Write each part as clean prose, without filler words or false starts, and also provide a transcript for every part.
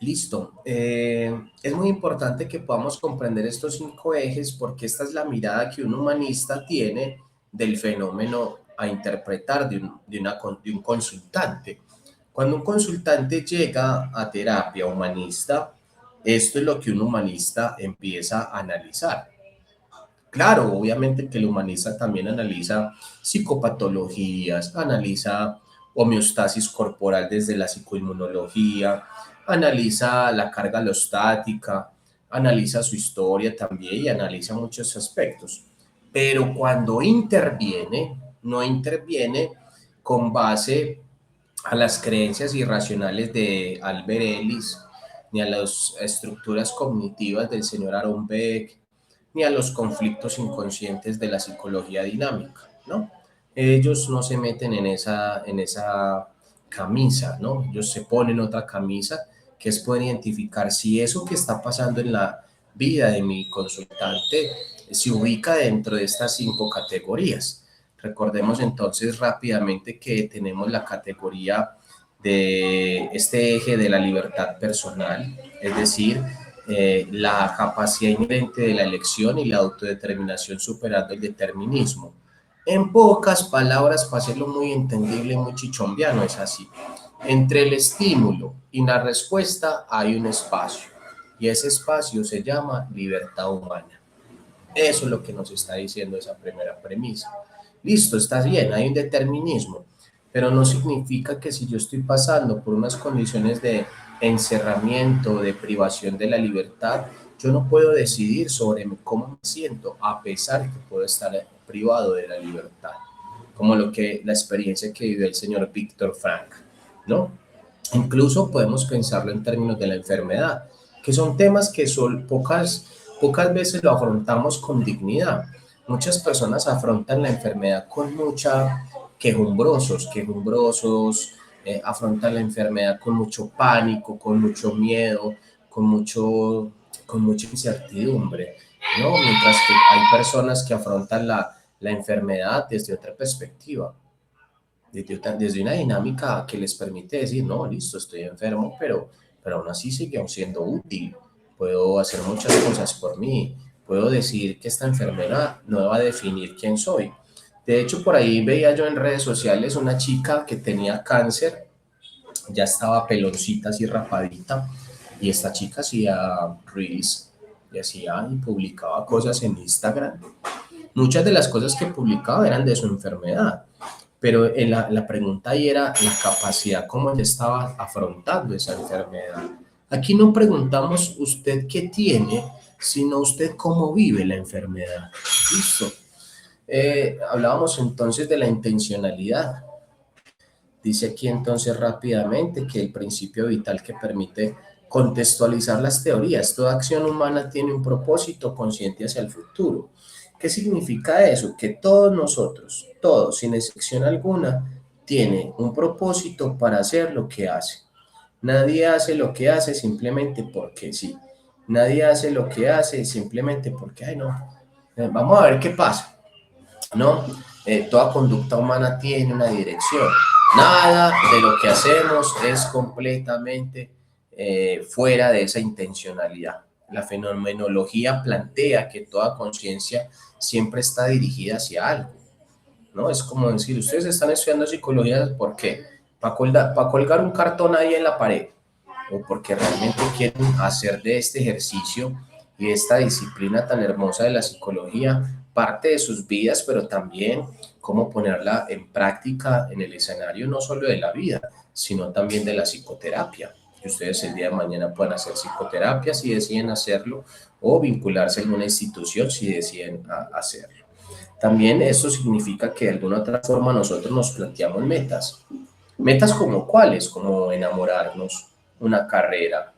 Listo. Es muy importante que podamos comprender estos 5 ejes porque esta es la mirada que un humanista tiene del fenómeno a interpretar de un consultante. Cuando un consultante llega a terapia humanista, esto es lo que un humanista empieza a analizar. Claro, obviamente que el humanista también analiza psicopatologías, analiza homeostasis corporal desde la psicoinmunología, analiza la carga alostática, analiza su historia también y analiza muchos aspectos. Pero cuando interviene, no interviene con base a las creencias irracionales de Albert Ellis, ni a las estructuras cognitivas del señor Aaron Beck, ni a los conflictos inconscientes de la psicología dinámica, ¿no? Ellos no se meten en esa camisa, ¿no? Ellos se ponen otra camisa que es poder identificar si eso que está pasando en la vida de mi consultante se ubica dentro de estas 5 categorías. Recordemos entonces rápidamente que tenemos la categoría de este eje de la libertad personal, es decir, la capacidad inherente de la elección y la autodeterminación superando el determinismo. En pocas palabras, para hacerlo muy entendible y muy chichombiano, es así. Entre el estímulo y la respuesta hay un espacio, y ese espacio se llama libertad humana. Eso es lo que nos está diciendo esa primera premisa. Listo, está bien, hay un determinismo, pero no significa que si yo estoy pasando por unas condiciones de encerramiento, de privación de la libertad, yo no puedo decidir sobre cómo me siento, a pesar de que puedo estar privado de la libertad, como la experiencia que vivió el señor Víctor Frank, ¿no? Incluso podemos pensarlo en términos de la enfermedad, que son temas que son pocas veces lo afrontamos con dignidad. Muchas personas afrontan la enfermedad con mucha quejumbrosos, afrontan la enfermedad con mucho pánico, con mucho miedo, con mucha incertidumbre, ¿no? Mientras que hay personas que afrontan la enfermedad desde otra perspectiva, desde una dinámica que les permite decir, no, listo, estoy enfermo, pero aún así sigo siendo útil, puedo hacer muchas cosas por mí, puedo decir que esta enfermedad no va a definir quién soy. De hecho, por ahí veía yo en redes sociales una chica que tenía cáncer, ya estaba peloncita, así rapadita, y esta chica hacía reels y hacía y publicaba cosas en Instagram. Muchas de las cosas que publicaba eran de su enfermedad, pero la pregunta ahí era la capacidad, cómo él estaba afrontando esa enfermedad. Aquí no preguntamos usted qué tiene, sino usted cómo vive la enfermedad. Listo. Hablábamos entonces de la intencionalidad. Dice aquí entonces rápidamente que el principio vital que permite contextualizar las teorías. Toda acción humana tiene un propósito consciente hacia el futuro. ¿Qué significa eso? Que todos nosotros, todos, sin excepción alguna, tiene un propósito para hacer lo que hace. Nadie hace lo que hace simplemente porque sí. Nadie hace lo que hace simplemente porque, ay no, vamos a ver qué pasa. ¿No? Toda conducta humana tiene una dirección. Nada de lo que hacemos es completamente fuera de esa intencionalidad. La fenomenología plantea que toda conciencia siempre está dirigida hacia algo, ¿no? Es como decir, ustedes están estudiando psicología, ¿por qué? Para colgar un cartón ahí en la pared, o porque realmente quieren hacer de este ejercicio y de esta disciplina tan hermosa de la psicología parte de sus vidas, pero también cómo ponerla en práctica en el escenario no solo de la vida, sino también de la psicoterapia. Que ustedes el día de mañana puedan hacer psicoterapia si deciden hacerlo o vincularse en una institución si deciden hacerlo. También esto significa que de alguna otra forma nosotros nos planteamos metas. Metas como cuáles, como enamorarnos, una carrera,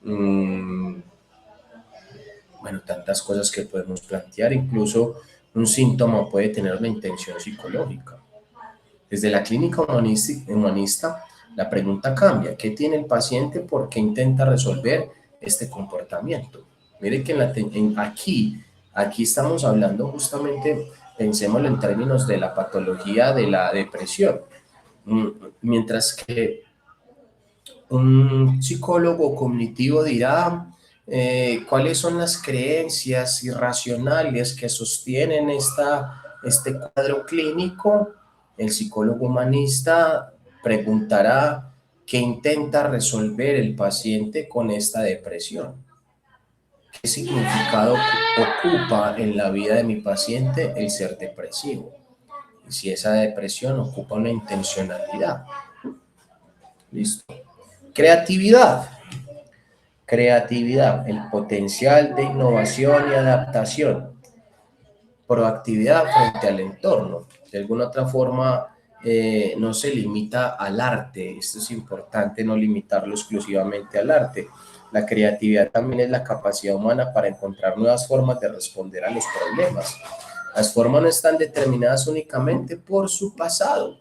mmm, bueno, tantas cosas que podemos plantear, incluso un síntoma puede tener una intención psicológica. Desde la clínica humanista, la pregunta cambia, ¿qué tiene el paciente? ¿Por qué intenta resolver este comportamiento? Mire que aquí estamos hablando justamente, pensémoslo en términos de la patología de la depresión, mientras que Un psicólogo cognitivo dirá cuáles son las creencias irracionales que sostienen este cuadro clínico. El psicólogo humanista preguntará qué intenta resolver el paciente con esta depresión. ¿Qué significado ocupa en la vida de mi paciente el ser depresivo? Y si esa depresión ocupa una intencionalidad. Listo. Creatividad. Creatividad, el potencial de innovación y adaptación. Proactividad frente al entorno. De alguna otra forma, no se limita al arte. Esto es importante, no limitarlo exclusivamente al arte. La creatividad también es la capacidad humana para encontrar nuevas formas de responder a los problemas. Las formas no están determinadas únicamente por su pasado,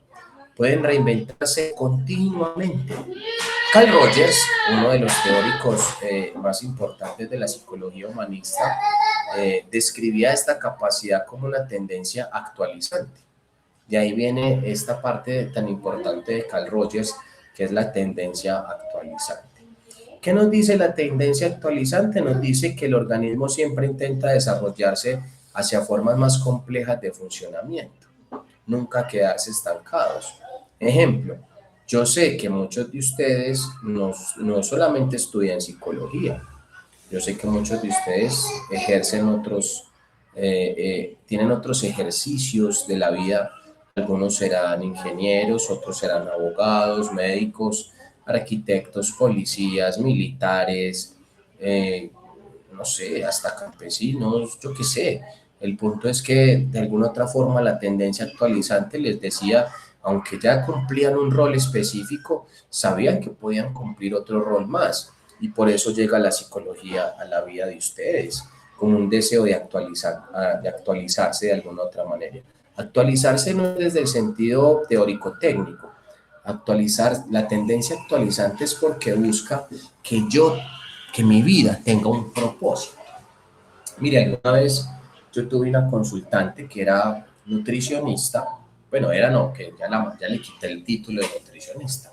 pueden reinventarse continuamente. Carl Rogers, uno de los teóricos más importantes de la psicología humanista, describía esta capacidad como una tendencia actualizante. De ahí viene esta parte tan importante de Carl Rogers, que es la tendencia actualizante. ¿Qué nos dice la tendencia actualizante? Nos dice que el organismo siempre intenta desarrollarse hacia formas más complejas de funcionamiento, nunca quedarse estancados. Ejemplo, yo sé que muchos de ustedes no solamente estudian psicología, yo sé que muchos de ustedes ejercen tienen otros ejercicios de la vida. Algunos serán ingenieros, otros serán abogados, médicos, arquitectos, policías, militares, no sé, hasta campesinos, yo qué sé. El punto es que de alguna otra forma la tendencia actualizante les decía, aunque ya cumplían un rol específico, sabían que podían cumplir otro rol más. Y por eso llega la psicología a la vida de ustedes, con un deseo de actualizarse de alguna otra manera. Actualizarse no es desde el sentido teórico-técnico. La tendencia actualizante es porque busca que mi vida tenga un propósito. Mire, alguna vez yo tuve una consultante que era nutricionista, bueno, era no, que ya le quité el título de nutricionista,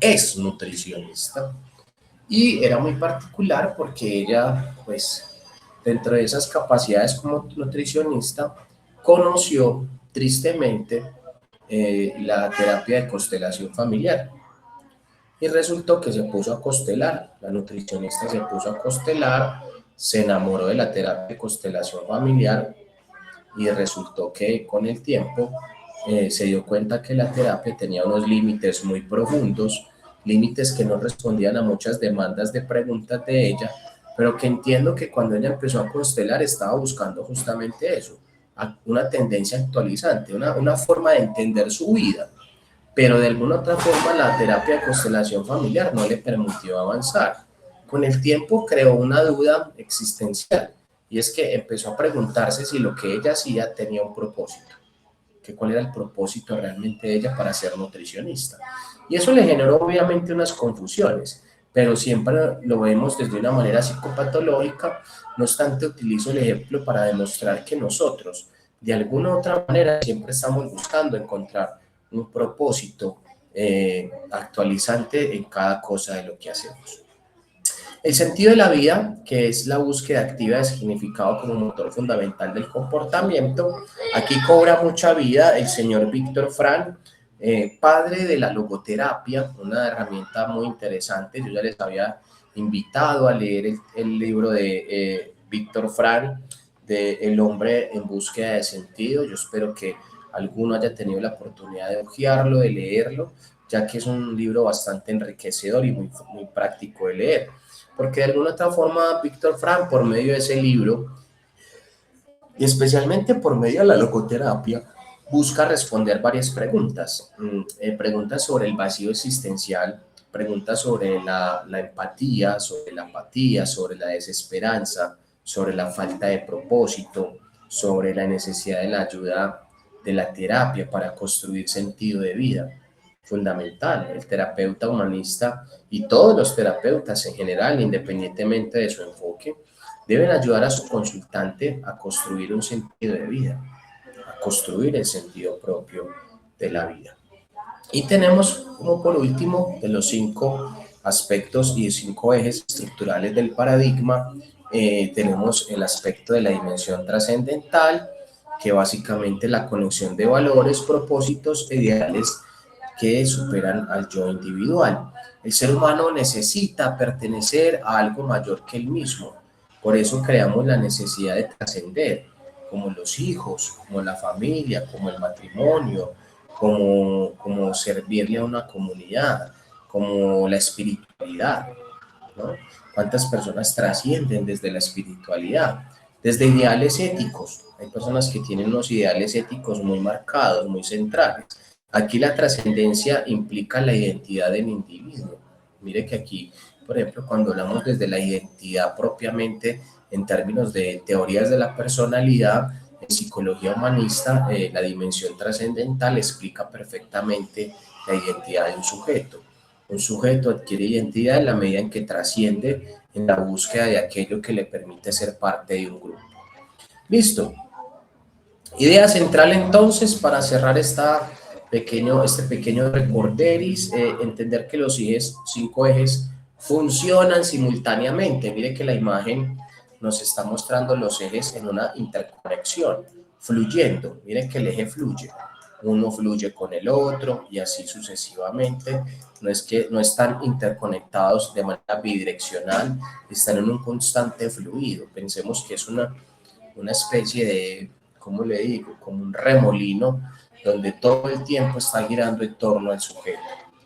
es nutricionista, y era muy particular porque ella, pues, dentro de esas capacidades como nutricionista, conoció tristemente la terapia de constelación familiar. Y resultó que se puso a constelar, la nutricionista se puso a constelar, se enamoró de la terapia de constelación familiar y resultó que con el tiempo se dio cuenta que la terapia tenía unos límites muy profundos, límites que no respondían a muchas demandas de preguntas de ella, pero que entiendo que cuando ella empezó a constelar estaba buscando justamente eso, una tendencia actualizante, una forma de entender su vida, pero de alguna otra forma la terapia de constelación familiar no le permitió avanzar. Con el tiempo creó una duda existencial y es que empezó a preguntarse si lo que ella hacía tenía un propósito, que cuál era el propósito realmente de ella para ser nutricionista. Y eso le generó obviamente unas confusiones, pero siempre lo vemos desde una manera psicopatológica. No obstante, utilizo el ejemplo para demostrar que nosotros, de alguna u otra manera, siempre estamos buscando encontrar un propósito actualizante en cada cosa de lo que hacemos. El sentido de la vida, que es la búsqueda activa de significado como motor fundamental del comportamiento, aquí cobra mucha vida el señor Víctor Frank, padre de la logoterapia, una herramienta muy interesante. Yo ya les había invitado a leer el libro de Víctor Frank, de El hombre en búsqueda de sentido. Yo espero que alguno haya tenido la oportunidad de hojearlo, de leerlo, ya que es un libro bastante enriquecedor y muy práctico de leer. Porque de alguna otra forma, Víctor Frank, por medio de ese libro, y especialmente por medio de la logoterapia, busca responder varias preguntas. Preguntas sobre el vacío existencial, preguntas sobre la empatía, sobre la apatía, sobre la desesperanza, sobre la falta de propósito, sobre la necesidad de la ayuda de la terapia para construir sentido de vida. Fundamental, el terapeuta humanista y todos los terapeutas en general, independientemente de su enfoque, deben ayudar a su consultante a construir un sentido de vida, a construir el sentido propio de la vida. Y tenemos como por último de los 5 aspectos y 5 ejes estructurales del paradigma, tenemos el aspecto de la dimensión trascendental, que básicamente es la conexión de valores, propósitos e ideales que superan al yo individual. El ser humano necesita pertenecer a algo mayor que él mismo. Por eso creamos la necesidad de trascender, como los hijos, como la familia, como el matrimonio, como servirle a una comunidad, como la espiritualidad, ¿no? ¿Cuántas personas trascienden desde la espiritualidad? Desde ideales éticos. Hay personas que tienen unos ideales éticos muy marcados, muy centrales. Aquí la trascendencia implica la identidad del individuo. Mire que aquí, por ejemplo, cuando hablamos desde la identidad propiamente en términos de teorías de la personalidad, en psicología humanista, la dimensión trascendental explica perfectamente la identidad de un sujeto. Un sujeto adquiere identidad en la medida en que trasciende en la búsqueda de aquello que le permite ser parte de un grupo. Listo. Idea central entonces para cerrar este pequeño recorderis, entender que los 5 ejes funcionan simultáneamente. Mire que la imagen nos está mostrando los ejes en una interconexión, fluyendo. Mire que el eje fluye. Uno fluye con el otro y así sucesivamente. No están interconectados de manera bidireccional, están en un constante fluido. Pensemos que es una especie de, ¿cómo le digo? Como un remolino donde todo el tiempo está girando en torno al sujeto.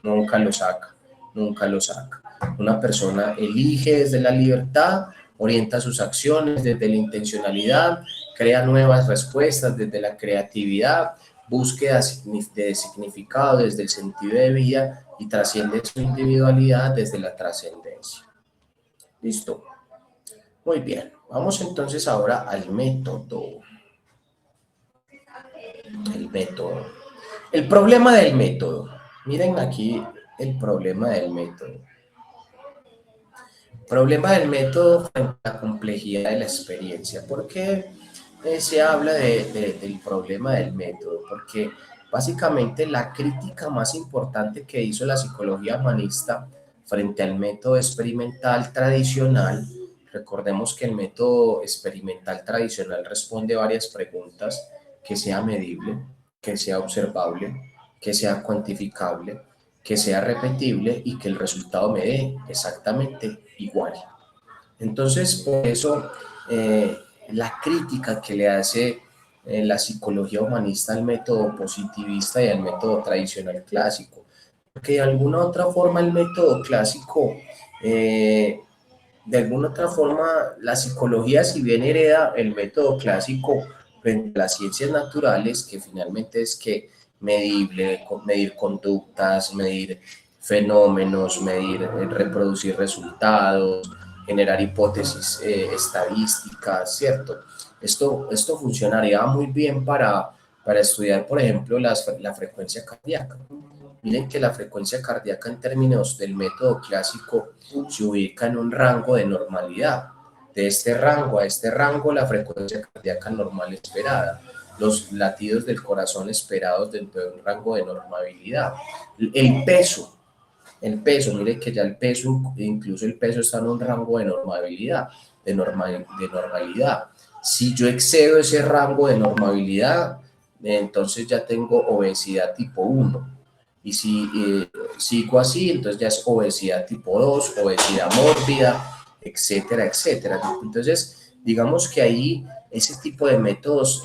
Nunca lo saca, nunca lo saca. Una persona elige desde la libertad, orienta sus acciones desde la intencionalidad, crea nuevas respuestas desde la creatividad, búsqueda de significado desde el sentido de vida y trasciende su individualidad desde la trascendencia. ¿Listo? Muy bien, vamos entonces ahora al método. El método. El problema del método. Miren aquí el problema del método. Problema del método frente a la complejidad de la experiencia. ¿Por qué se habla del problema del método? Porque básicamente la crítica más importante que hizo la psicología humanista frente al método experimental tradicional, recordemos que el método experimental tradicional responde varias preguntas: que sea medible, que sea observable, que sea cuantificable, que sea repetible y que el resultado me dé exactamente igual. Entonces, por eso la crítica que le hace la psicología humanista al método positivista y al método tradicional clásico, porque de alguna otra forma el método clásico, de alguna otra forma la psicología, si bien hereda el método clásico frente a las ciencias naturales, que finalmente es que medir conductas, medir fenómenos, reproducir resultados, generar hipótesis estadísticas, ¿cierto? Esto funcionaría muy bien para estudiar, por ejemplo, la frecuencia cardíaca. Miren que la frecuencia cardíaca en términos del método clásico se ubica en un rango de normalidad. De este rango a este rango, la frecuencia cardíaca normal esperada, los latidos del corazón esperados dentro de un rango de normabilidad. El peso, mire que ya el peso, incluso el peso está en un rango de normabilidad, de normalidad. Si yo excedo ese rango de normabilidad, entonces ya tengo obesidad tipo 1. Y si sigo así, entonces ya es obesidad tipo 2, obesidad mórbida, etcétera, etcétera. Entonces, digamos que ahí ese tipo de métodos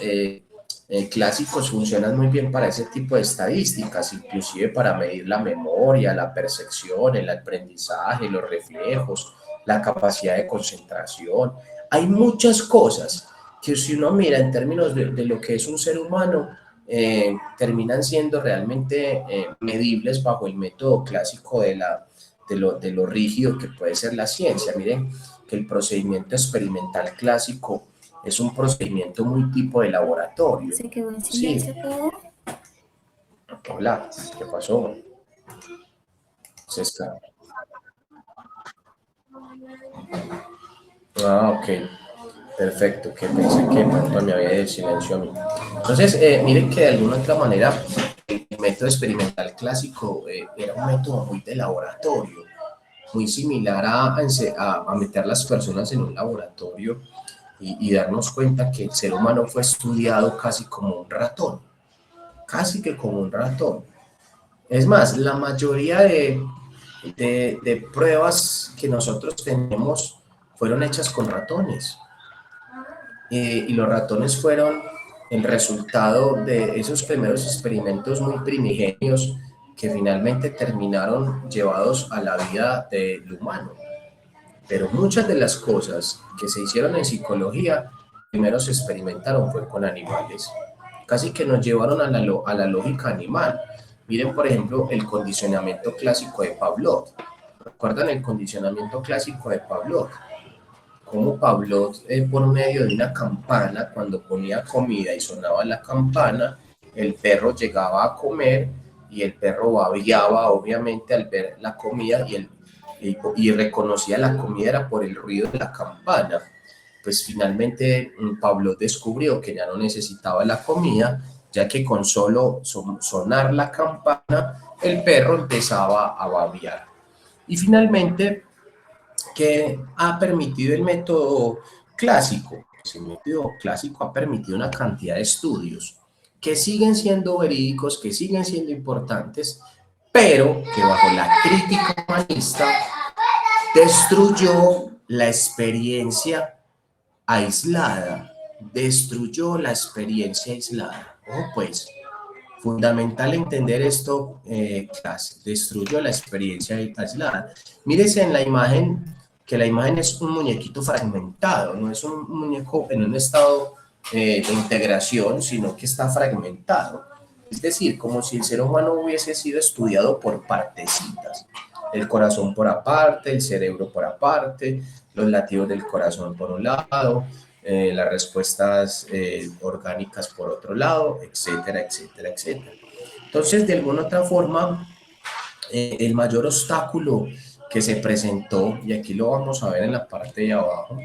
clásicos funcionan muy bien para ese tipo de estadísticas, inclusive para medir la memoria, la percepción, el aprendizaje, los reflejos, la capacidad de concentración. Hay muchas cosas que si uno mira en términos de lo que es un ser humano, terminan siendo realmente medibles bajo el método clásico de lo rígido que puede ser la ciencia. Miren que el procedimiento experimental clásico es un procedimiento muy tipo de laboratorio. ¿Se quedó en silencio, sí. Pedro? Hola, ¿qué pasó? Se está... ok. Perfecto, que pensé que pronto me había de silencio a mí. Entonces, miren que de alguna otra manera el método experimental clásico era un método muy de laboratorio. muy similar a meter las personas en un laboratorio y darnos cuenta que el ser humano fue estudiado casi como un ratón, casi que como un ratón. Es más, la mayoría de pruebas que nosotros tenemos fueron hechas con ratones. Y los ratones fueron el resultado de esos primeros experimentos muy primigenios que finalmente terminaron llevados a la vida del humano. Pero muchas de las cosas que se hicieron en psicología, primero se experimentaron fue con animales. Casi que nos llevaron a la lógica animal. Miren, por ejemplo, el condicionamiento clásico de Pavlov. ¿Recuerdan el condicionamiento clásico de Pavlov? Cómo Pavlov, por medio de una campana, cuando ponía comida y sonaba la campana, el perro llegaba a comer y el perro babiaba, obviamente, al ver la comida y reconocía la comida era por el ruido de la campana. Pues finalmente Pablo descubrió que ya no necesitaba la comida, ya que con solo sonar la campana, el perro empezaba a babear. Y finalmente, ¿qué ha permitido el método clásico? Pues el método clásico ha permitido una cantidad de estudios que siguen siendo verídicos, que siguen siendo importantes, pero que bajo la crítica humanista destruyó la experiencia aislada, destruyó la experiencia aislada. Oh, pues, fundamental entender esto, clase, destruyó la experiencia aislada. Mírese en la imagen, que la imagen es un muñequito fragmentado, no es un muñeco en un estado de integración, sino que está fragmentado. Es decir, como si el ser humano hubiese sido estudiado por partecitas. El corazón por aparte, el cerebro por aparte, los latidos del corazón por un lado, las respuestas orgánicas por otro lado, etcétera, etcétera, etcétera. Entonces, de alguna otra forma, el mayor obstáculo que se presentó, y aquí lo vamos a ver en la parte de abajo,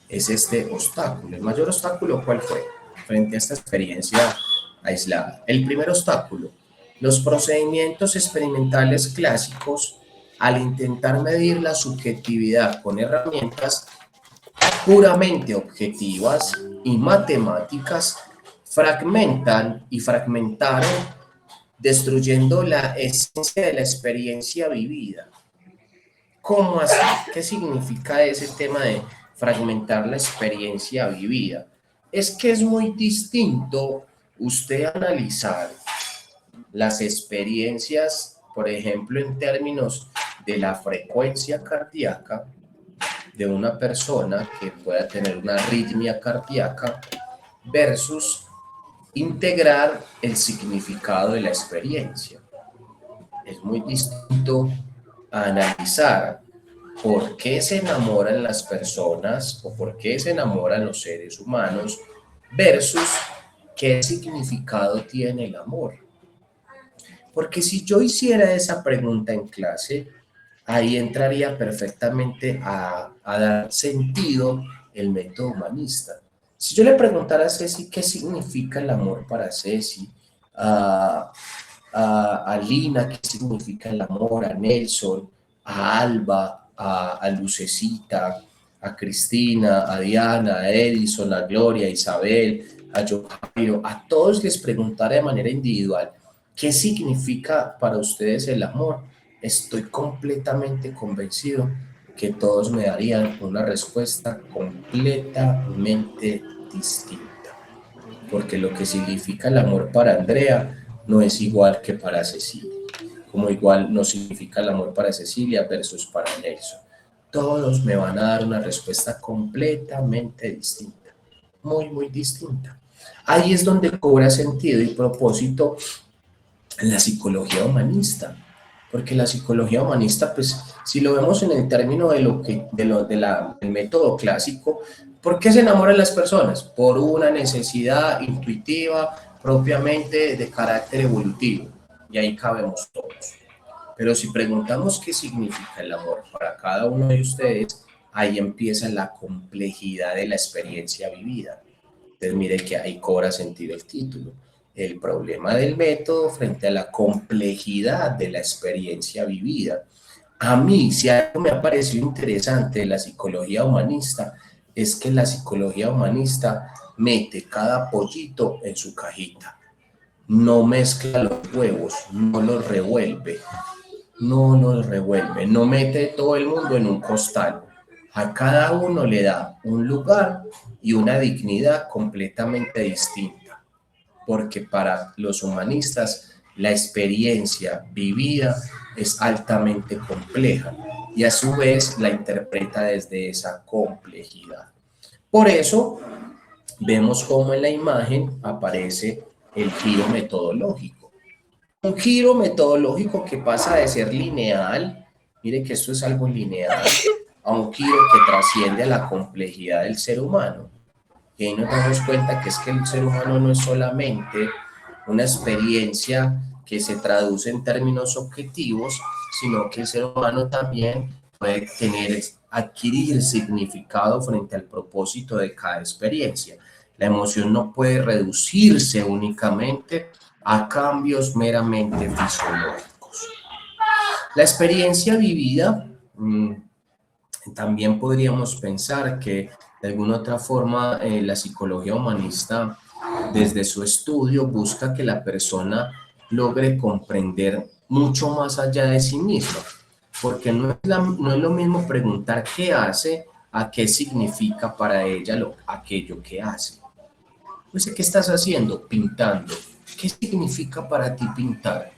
es este obstáculo. El mayor obstáculo, ¿cuál fue? Frente a esta experiencia aislada. El primer obstáculo, los procedimientos experimentales clásicos, al intentar medir la subjetividad con herramientas puramente objetivas y matemáticas, fragmentan y fragmentaron, destruyendo la esencia de la experiencia vivida. ¿Cómo así? ¿Qué significa ese tema de fragmentar la experiencia vivida? Es que es muy distinto usted analizar las experiencias, por ejemplo, en términos de la frecuencia cardíaca de una persona que pueda tener una arritmia cardíaca versus integrar el significado de la experiencia. Es muy distinto a analizar por qué se enamoran las personas o por qué se enamoran los seres humanos versus qué significado tiene el amor. Porque si yo hiciera esa pregunta en clase, ahí entraría perfectamente a dar sentido el método humanista. Si yo le preguntara a Ceci qué significa el amor para Ceci, a Lina qué significa el amor, a Nelson, a Alba, a Lucecita, a Cristina, a Diana, a Edison, a Gloria, a Isabel, a Joaquiro, a todos les preguntara de manera individual qué significa para ustedes el amor, estoy completamente convencido que todos me darían una respuesta completamente distinta. Porque lo que significa el amor para Andrea no es igual que para Cecilia, como igual no significa el amor para Cecilia versus para Nelson. Todos me van a dar una respuesta completamente distinta, muy, muy distinta. Ahí es donde cobra sentido y propósito la psicología humanista, porque la psicología humanista, pues, si lo vemos en el término del método clásico, ¿por qué se enamoran las personas? Por una necesidad intuitiva propiamente de carácter evolutivo, y ahí cabemos todos. Pero si preguntamos qué significa el amor para cada uno de ustedes, ahí empieza la complejidad de la experiencia vivida. Entonces mire que ahí cobra sentido el título. El problema del método frente a la complejidad de la experiencia vivida. A mí, si algo me ha parecido interesante de la psicología humanista, es que la psicología humanista mete cada pollito en su cajita, no mezcla los huevos, no los revuelve, no mete todo el mundo en un costal. A cada uno le da un lugar y una dignidad completamente distinta, porque para los humanistas la experiencia vivida es altamente compleja y a su vez la interpreta desde esa complejidad. Por eso vemos cómo en la imagen aparece el giro metodológico. Un giro metodológico que pasa de ser lineal, mire que esto es algo lineal, a un giro que trasciende a la complejidad del ser humano. Y ahí nos damos cuenta que es que el ser humano no es solamente una experiencia que se traduce en términos objetivos, sino que el ser humano también puede adquirir significado frente al propósito de cada experiencia. La emoción no puede reducirse únicamente a cambios meramente fisiológicos. La experiencia vivida, también podríamos pensar que de alguna otra forma la psicología humanista desde su estudio busca que la persona logre comprender mucho más allá de sí misma, porque no es lo mismo preguntar qué hace a qué significa para ella aquello que hace. Pues, ¿qué estás haciendo? Pintando. ¿Qué significa para ti pintar?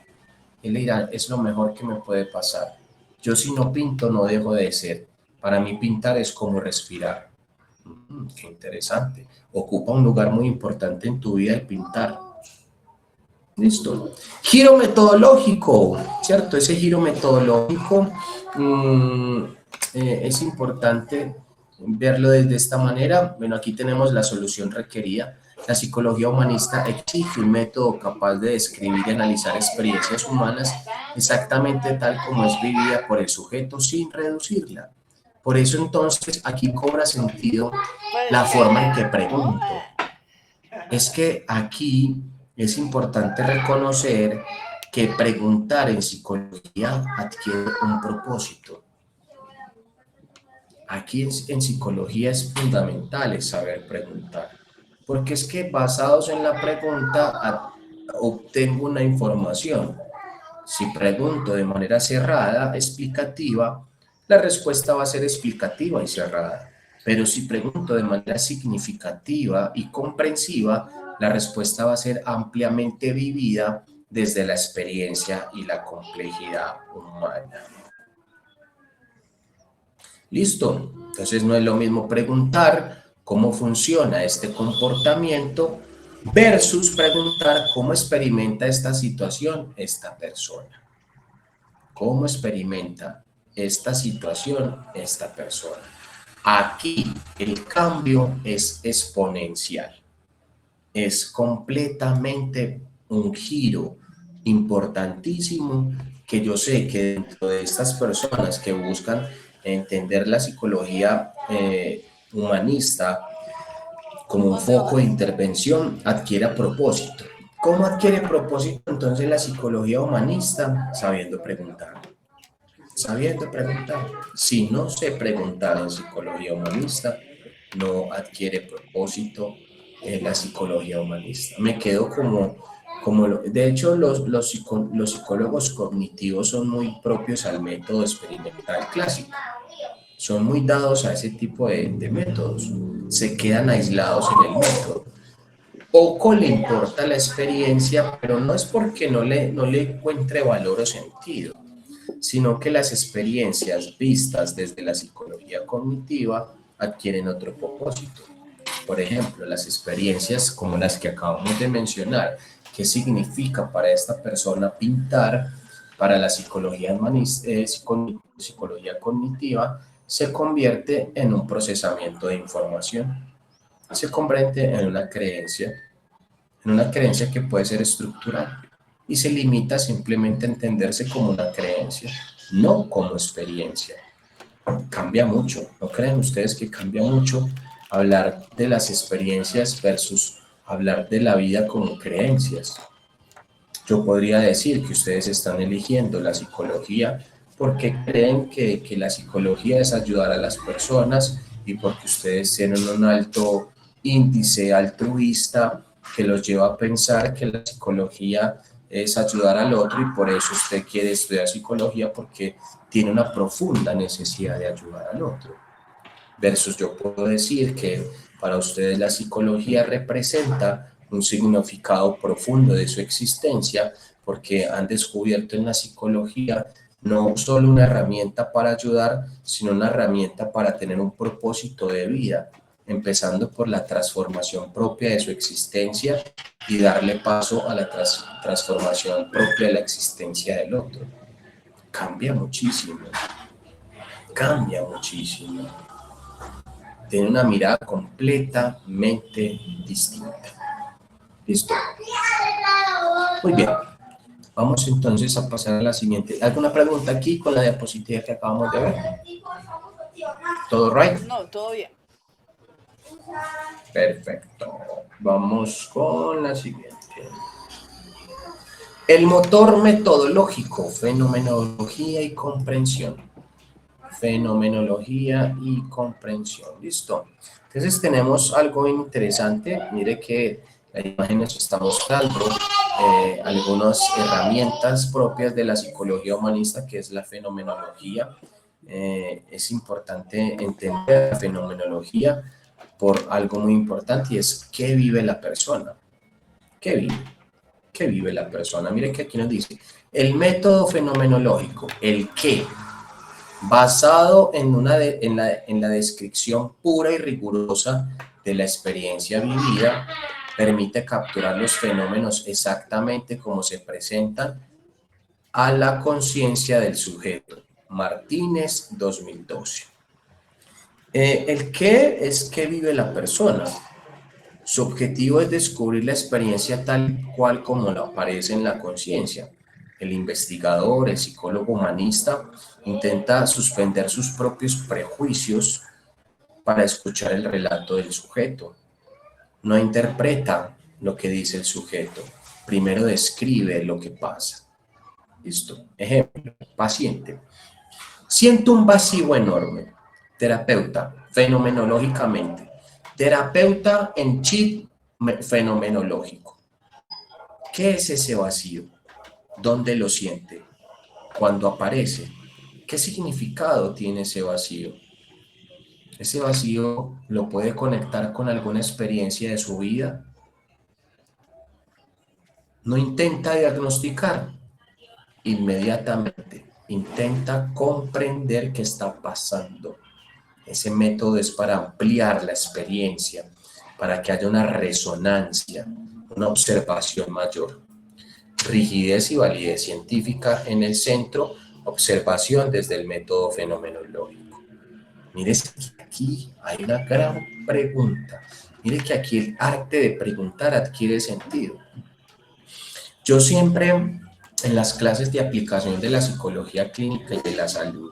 Él dirá, es lo mejor que me puede pasar. Yo si no pinto no dejo de ser. Para mí pintar es como respirar. Qué interesante. Ocupa un lugar muy importante en tu vida el pintar. Listo. Giro metodológico, ¿cierto? Ese giro metodológico es importante verlo desde esta manera. Bueno, aquí tenemos la solución requerida. La psicología humanista exige un método capaz de describir y analizar experiencias humanas exactamente tal como es vivida por el sujeto sin reducirla. Por eso entonces aquí cobra sentido la forma en que pregunto. Es que aquí es importante reconocer que preguntar en psicología adquiere un propósito. Aquí en psicología es fundamental el saber preguntar, porque es que basados en la pregunta obtengo una información. Si pregunto de manera cerrada, explicativa, la respuesta va a ser explicativa y cerrada. Pero si pregunto de manera significativa y comprensiva, la respuesta va a ser ampliamente vivida desde la experiencia y la complejidad humana. Listo. Entonces no es lo mismo preguntar cómo funciona este comportamiento versus preguntar cómo experimenta esta situación esta persona. ¿Cómo experimenta esta situación esta persona? Aquí el cambio es exponencial. Es completamente un giro importantísimo que yo sé que dentro de estas personas que buscan entender la psicología humanista como un foco de intervención adquiere propósito. ¿Cómo adquiere propósito entonces la psicología humanista? Sabiendo preguntar. Sabiendo preguntar. Si no sé preguntar en psicología humanista, no adquiere propósito en la psicología humanista. Me quedo de hecho, los psicólogos cognitivos son muy propios al método experimental clásico. Son muy dados a ese tipo de métodos. Se quedan aislados en el método. Poco le importa la experiencia, pero no es porque no le encuentre valor o sentido, sino que las experiencias vistas desde la psicología cognitiva adquieren otro propósito. Por ejemplo, las experiencias como las que acabamos de mencionar, qué significa para esta persona pintar, para la psicología cognitiva, se convierte en un procesamiento de información, se convierte en una creencia que puede ser estructural y se limita simplemente a entenderse como una creencia, no como experiencia. Cambia mucho, ¿no creen ustedes que cambia mucho hablar de las experiencias versus hablar de la vida como creencias? Yo podría decir que ustedes están eligiendo la psicología porque creen que la psicología es ayudar a las personas y porque ustedes tienen un alto índice altruista que los lleva a pensar que la psicología es ayudar al otro y por eso usted quiere estudiar psicología porque tiene una profunda necesidad de ayudar al otro. Versus yo puedo decir que para ustedes la psicología representa un significado profundo de su existencia porque han descubierto en la psicología no solo una herramienta para ayudar, sino una herramienta para tener un propósito de vida, empezando por la transformación propia de su existencia y darle paso a la transformación propia de la existencia del otro. Cambia muchísimo, cambia muchísimo. Tiene una mirada completamente distinta. ¿Listo? Muy bien. Vamos entonces a pasar a la siguiente. ¿Alguna pregunta aquí con la diapositiva que acabamos de ver? ¿Todo right? No, todo bien. Perfecto. Vamos con la siguiente. El motor metodológico, fenomenología y comprensión. Fenomenología y comprensión. Listo. Entonces tenemos algo interesante. Mire que la imagen nos está mostrando algunas herramientas propias de la psicología humanista, que es la fenomenología. Es importante entender la fenomenología por algo muy importante y es qué vive la persona. ¿Qué vive? ¿Qué vive la persona? Mire que aquí nos dice, el método fenomenológico, el qué, basado en la descripción pura y rigurosa de la experiencia vivida, permite capturar los fenómenos exactamente como se presentan a la conciencia del sujeto. Martínez, 2012. El qué es qué vive la persona. Su objetivo es descubrir la experiencia tal cual como la aparece en la conciencia. El investigador, el psicólogo humanista, intenta suspender sus propios prejuicios para escuchar el relato del sujeto. No interpreta lo que dice el sujeto, primero describe lo que pasa. Listo. Ejemplo, paciente. Siento un vacío enorme. Terapeuta, fenomenológicamente. Terapeuta en chip fenomenológico. ¿Qué es ese vacío? ¿Dónde lo siente? ¿Cuándo aparece? ¿Qué significado tiene ese vacío? Ese vacío lo puede conectar con alguna experiencia de su vida. No intenta diagnosticar, inmediatamente intenta comprender qué está pasando. Ese método es para ampliar la experiencia, para que haya una resonancia, una observación mayor. Rigidez y validez científica en el centro, observación desde el método fenomenológico. Mire que aquí hay una gran pregunta. Mire que aquí el arte de preguntar adquiere sentido. Yo siempre en las clases de aplicación de la psicología clínica y de la salud,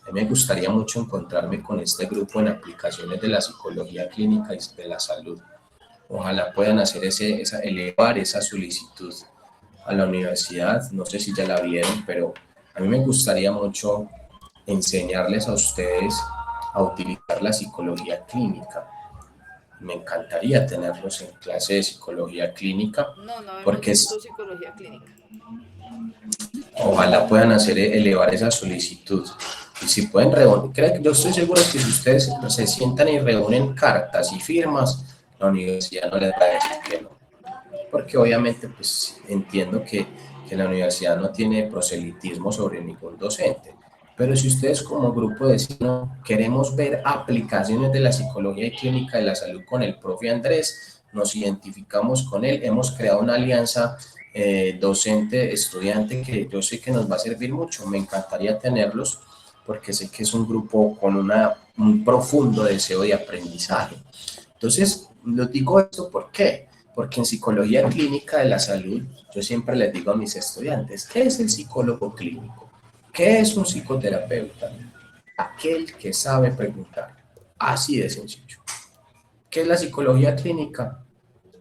a mí me gustaría mucho encontrarme con este grupo en aplicaciones de la psicología clínica y de la salud. Ojalá puedan hacer elevar esa solicitud a la universidad. No sé si ya la vieron, pero a mí me gustaría mucho enseñarles a ustedes a utilizar la psicología clínica. Me encantaría tenerlos en clase de psicología clínica, No hemos porque visto psicología clínica. ojalá puedan elevar esa solicitud. Y si pueden reunir, yo estoy seguro que si ustedes se sientan y reúnen cartas y firmas, la universidad no les va a decir que no. Porque obviamente pues entiendo que la universidad no tiene proselitismo sobre ningún docente. Pero si ustedes como grupo deciden, no, queremos ver aplicaciones de la psicología y clínica de la salud con el profe Andrés, nos identificamos con él, hemos creado una alianza docente-estudiante que yo sé que nos va a servir mucho, me encantaría tenerlos porque sé que es un grupo con un profundo deseo de aprendizaje. Entonces, lo digo esto, ¿por qué? Porque en psicología clínica de la salud, yo siempre les digo a mis estudiantes, ¿qué es el psicólogo clínico? ¿Qué es un psicoterapeuta? Aquel que sabe preguntar. Así de sencillo. ¿Qué es la psicología clínica?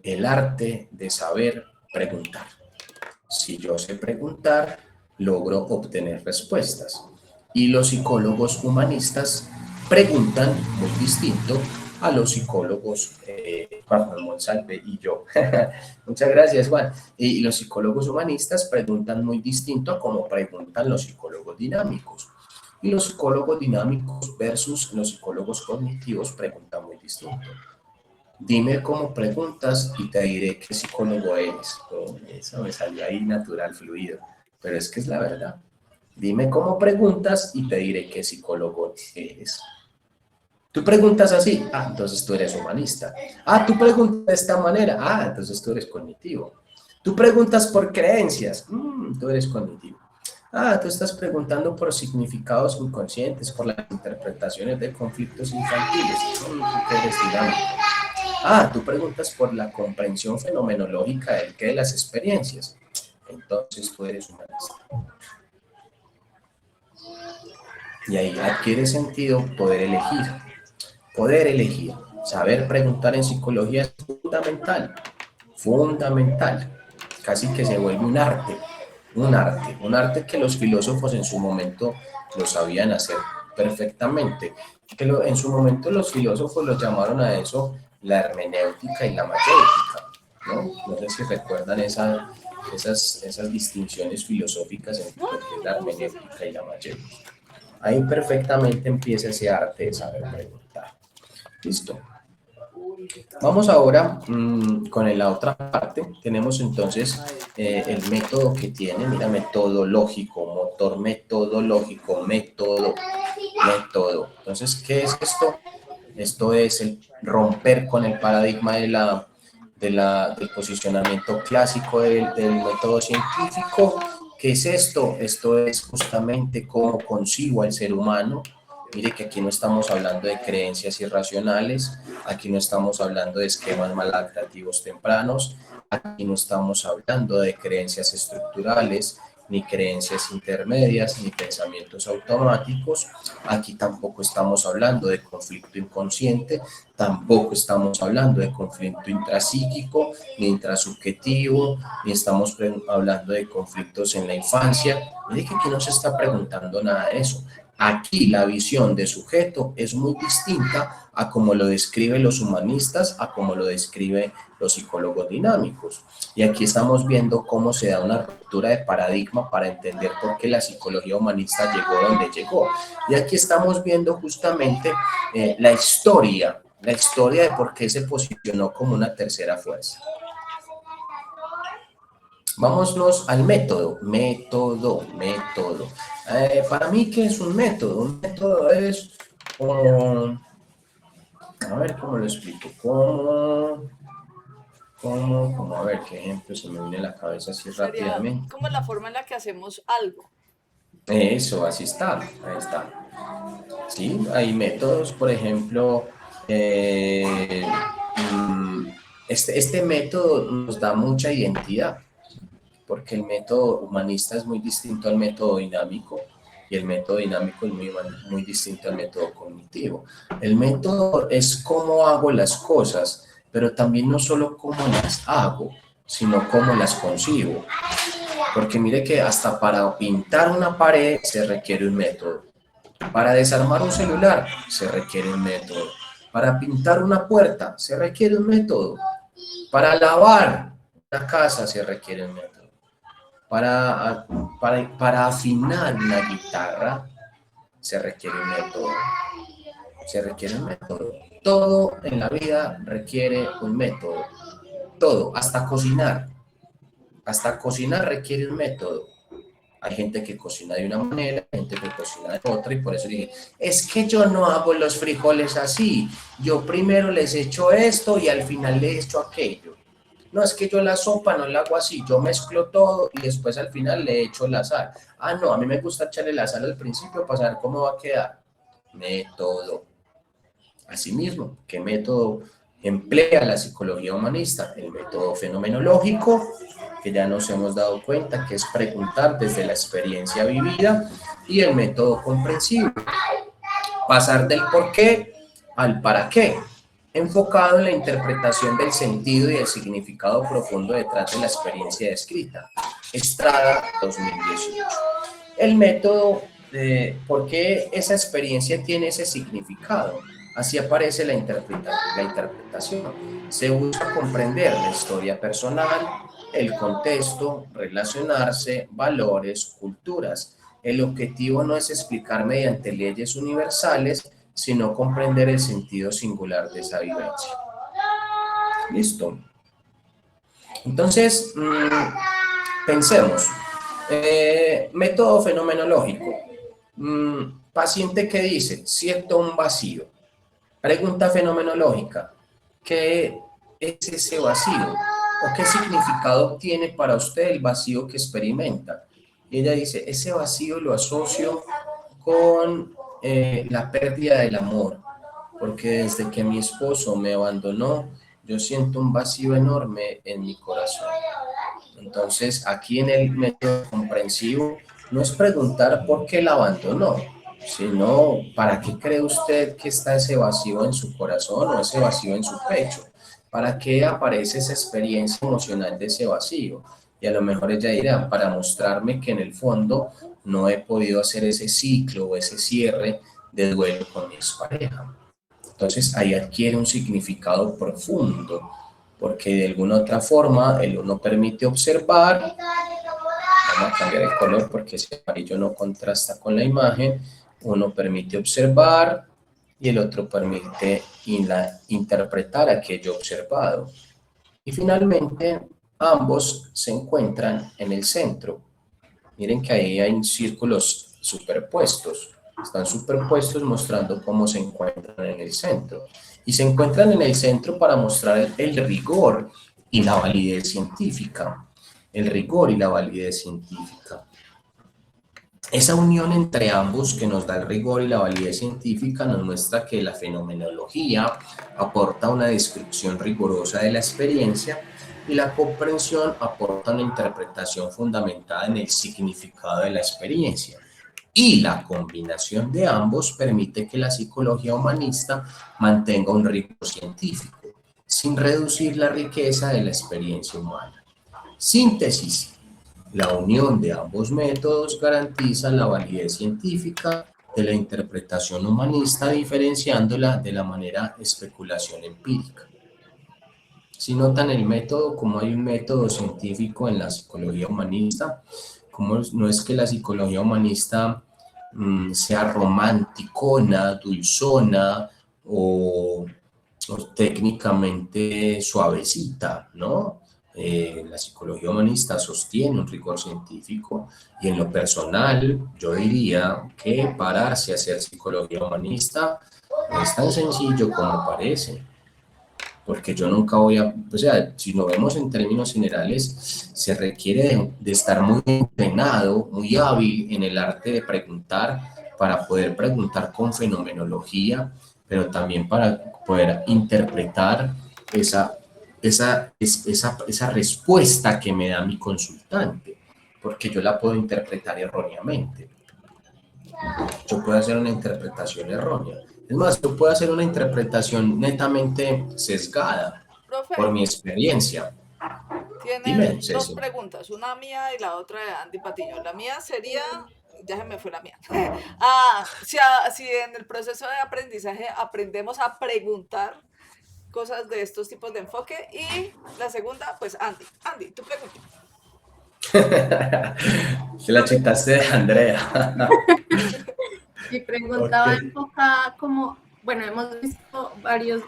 El arte de saber preguntar. Si yo sé preguntar, logro obtener respuestas. Y los psicólogos humanistas preguntan muy distinto a los psicólogos, Juan Monsalve y yo. Muchas gracias, Juan. Y los psicólogos humanistas preguntan muy distinto a como preguntan los psicólogos dinámicos. Y los psicólogos dinámicos versus los psicólogos cognitivos preguntan muy distinto. Dime cómo preguntas y te diré qué psicólogo eres. Oh, eso me salió ahí natural, fluido, pero es que es la verdad. Dime cómo preguntas y te diré qué psicólogo eres. Tú preguntas así, entonces tú eres humanista. Tú preguntas de esta manera, entonces tú eres cognitivo. Tú preguntas por creencias, tú eres cognitivo. Tú estás preguntando por significados inconscientes, por las interpretaciones de conflictos infantiles, tú eres dinámico. Tú preguntas por la comprensión fenomenológica del qué de las experiencias, entonces tú eres humanista. Y ahí adquiere sentido poder elegir. Poder elegir, saber preguntar en psicología es fundamental, fundamental. Casi que se vuelve un arte que los filósofos en su momento lo sabían hacer perfectamente. En su momento los filósofos lo llamaron a eso la hermenéutica y la mayéutica, ¿no? No sé si recuerdan esas distinciones filosóficas entre la hermenéutica y la mayéutica. Ahí perfectamente empieza ese arte de saber preguntar. Listo. Vamos ahora con la otra parte. Tenemos entonces el método que tiene, mira, metodológico, motor metodológico, método. Entonces, ¿qué es esto? Esto es el romper con el paradigma del posicionamiento clásico del método científico. ¿Qué es esto? Esto es justamente cómo concibo al ser humano. Mire que aquí no estamos hablando de creencias irracionales, aquí no estamos hablando de esquemas maladaptativos tempranos, aquí no estamos hablando de creencias estructurales, ni creencias intermedias, ni pensamientos automáticos. Aquí tampoco estamos hablando de conflicto inconsciente, tampoco estamos hablando de conflicto intrapsíquico, ni intrasubjetivo, ni estamos hablando de conflictos en la infancia. Mire que aquí no se está preguntando nada de eso. Aquí la visión de sujeto es muy distinta a como lo describen los humanistas, a como lo describen los psicólogos dinámicos. Y aquí estamos viendo cómo se da una ruptura de paradigma para entender por qué la psicología humanista llegó donde llegó. Y aquí estamos viendo justamente la historia de por qué se posicionó como una tercera fuerza. Vámonos al método. Para mí, ¿qué es un método? Un método es como... A ver, ¿cómo lo explico? A ver, ¿qué ejemplo se me viene a la cabeza así rápidamente? Como la forma en la que hacemos algo. Eso, así está, ahí está. Sí, hay métodos, por ejemplo, este método nos da mucha identidad, porque el método humanista es muy distinto al método dinámico y el método dinámico es muy distinto al método cognitivo. El método es cómo hago las cosas, pero también no solo cómo las hago, sino cómo las concibo. Porque mire que hasta para pintar una pared se requiere un método. Para desarmar un celular se requiere un método. Para pintar una puerta se requiere un método. Para lavar una casa se requiere un método. Para afinar una guitarra se requiere un método. Todo en la vida requiere un método. Todo, hasta cocinar. Hasta cocinar requiere un método. Hay gente que cocina de una manera, hay gente que cocina de otra, y por eso dije, es que yo no hago los frijoles así. Yo primero les echo esto y al final les echo aquello. No, es que yo la sopa no la hago así, yo mezclo todo y después al final le echo la sal. No, a mí me gusta echarle la sal al principio para saber cómo va a quedar. Método. Asimismo, ¿qué método emplea la psicología humanista? El método fenomenológico, que ya nos hemos dado cuenta que es preguntar desde la experiencia vivida, y el método comprensivo, pasar del por qué al para qué. enfocado en la interpretación del sentido y el significado profundo detrás de la experiencia descrita. Estrada 2018. El método de por qué esa experiencia tiene ese significado. Así aparece la interpretación. Se busca comprender la historia personal, el contexto, relacionarse, valores, culturas. El objetivo no es explicar mediante leyes universales, sino comprender el sentido singular de esa vivencia. Listo. Entonces, pensemos. Método fenomenológico. Paciente que dice, siento un vacío. Pregunta fenomenológica, ¿qué es ese vacío? ¿O qué significado tiene para usted el vacío que experimenta? Y ella dice, ese vacío lo asocio con la pérdida del amor, porque desde que mi esposo me abandonó, yo siento un vacío enorme en mi corazón. Entonces, aquí en el método comprensivo, no es preguntar por qué la abandonó, sino para qué cree usted que está ese vacío en su corazón o ese vacío en su pecho. ¿Para qué aparece esa experiencia emocional de ese vacío? Y a lo mejor ella dirá, para mostrarme que en el fondo no he podido hacer ese ciclo o ese cierre de duelo con mi expareja. Entonces ahí adquiere un significado profundo, porque de alguna otra forma el uno permite observar, vamos a cambiar el color porque ese amarillo no contrasta con la imagen, uno permite observar y el otro permite interpretar aquello observado. Y finalmente ambos se encuentran en el centro. Miren que ahí hay círculos superpuestos, están superpuestos mostrando cómo se encuentran en el centro. Y se encuentran en el centro para mostrar el rigor y la validez científica. El rigor y la validez científica. Esa unión entre ambos que nos da el rigor y la validez científica nos muestra que la fenomenología aporta una descripción rigurosa de la experiencia y la comprensión aporta una interpretación fundamentada en el significado de la experiencia. Y la combinación de ambos permite que la psicología humanista mantenga un rigor científico, sin reducir la riqueza de la experiencia humana. Síntesis. La unión de ambos métodos garantiza la validez científica de la interpretación humanista, diferenciándola de la manera especulación empírica. Si notan el método, como hay un método científico en la psicología humanista, como no es que la psicología humanista sea romanticona, dulzona o técnicamente suavecita, ¿no? La psicología humanista sostiene un rigor científico y en lo personal yo diría que pararse a hacer psicología humanista no es tan sencillo como parece, porque yo nunca voy a, o sea, si lo vemos en términos generales, se requiere de estar muy entrenado, muy hábil en el arte de preguntar, para poder preguntar con fenomenología, pero también para poder interpretar esa respuesta que me da mi consultante, porque yo la puedo interpretar erróneamente. Yo puedo hacer una interpretación errónea. Es más, yo puedo hacer una interpretación netamente sesgada por Profe, mi experiencia. tiene Dime, dos Ceci. preguntas, una mía y la otra de Andy Patiño. La mía sería, ya se me fue la mía. Si en el proceso de aprendizaje aprendemos a preguntar cosas de estos tipos de enfoque. Y la segunda, pues Andy. Andy, tu pregunta. Se la chitaste de Andrea. Mi Ok. pregunta va enfocada como, bueno, hemos visto varios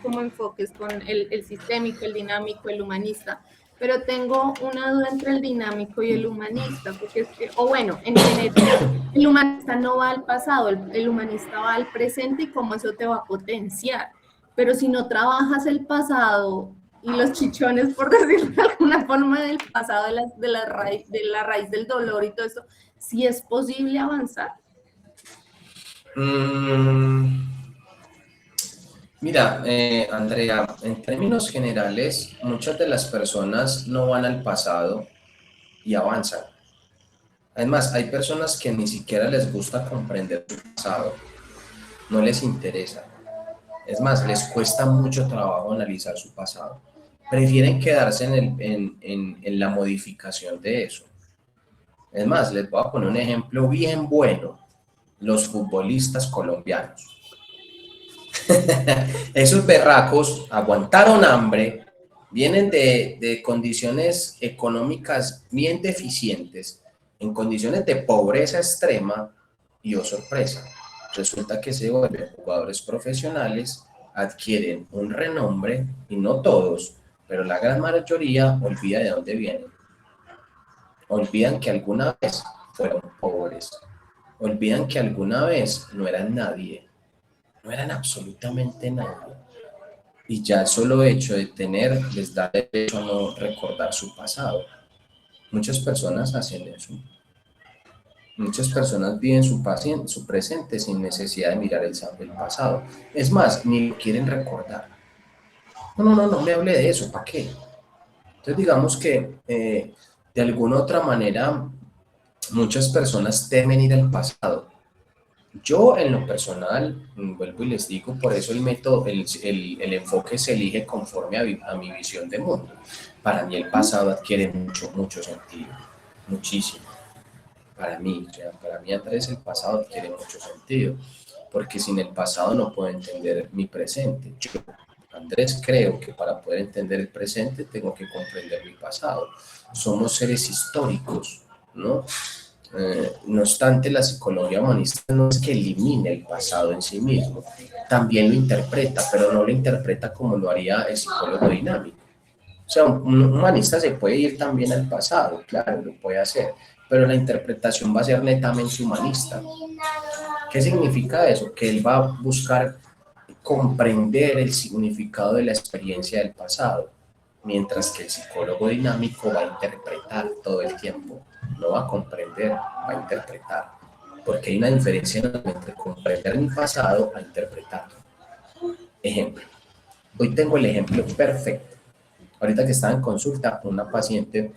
como enfoques con el sistémico, el dinámico, el humanista, pero tengo una duda entre el dinámico y el humanista, porque es que, o bueno, en general, el humanista no va al pasado, el humanista va al presente y cómo eso te va a potenciar, pero si no trabajas el pasado y los chichones, por decirlo de alguna forma, del pasado, de la raíz del dolor y todo eso, ¿sí es posible avanzar? Mira, Andrea, en términos generales, muchas de las personas no van al pasado y avanzan. Además, hay personas que ni siquiera les gusta comprender su pasado, no les interesa. Es más, les cuesta mucho trabajo analizar su pasado. Prefieren quedarse en la modificación de eso. Es más, les voy a poner un ejemplo bien bueno. Los futbolistas colombianos. Esos berracos aguantaron hambre, vienen de condiciones económicas bien deficientes, en condiciones de pobreza extrema, y oh sorpresa, resulta que se vuelven jugadores profesionales, adquieren un renombre, y no todos, pero la gran mayoría olvida de dónde vienen. Olvidan que alguna vez fueron pobres, olvidan que alguna vez no eran nadie, no eran absolutamente nadie. Y ya el solo hecho de tener les da derecho a no recordar su pasado. Muchas personas hacen eso. Muchas personas viven su presente sin necesidad de mirar el pasado. Es más, ni lo quieren recordar. No me hable de eso, ¿para qué? Entonces digamos que de alguna otra manera muchas personas temen ir al pasado. Yo en lo personal, vuelvo y les digo, por eso el método, el enfoque se elige conforme a mi visión de mundo. Para mí el pasado adquiere mucho sentido, muchísimo. Para mí, o sea, para mí Andrés el pasado adquiere mucho sentido, porque sin el pasado no puedo entender mi presente. Yo, Andrés, creo que para poder entender el presente tengo que comprender mi pasado. Somos seres históricos, ¿no? No obstante, la psicología humanista no es que elimine el pasado en sí mismo, también lo interpreta, pero no lo interpreta como lo haría el psicólogo dinámico. O sea, un humanista se puede ir también al pasado, claro, lo puede hacer, pero la interpretación va a ser netamente humanista. ¿Qué significa eso? Que él va a buscar comprender el significado de la experiencia del pasado, mientras que el psicólogo dinámico va a interpretar todo el tiempo. No va a comprender, va a interpretar. Porque hay una diferencia entre comprender mi pasado a interpretarlo. Ejemplo. Hoy tengo el ejemplo perfecto. Ahorita que estaba en consulta, una paciente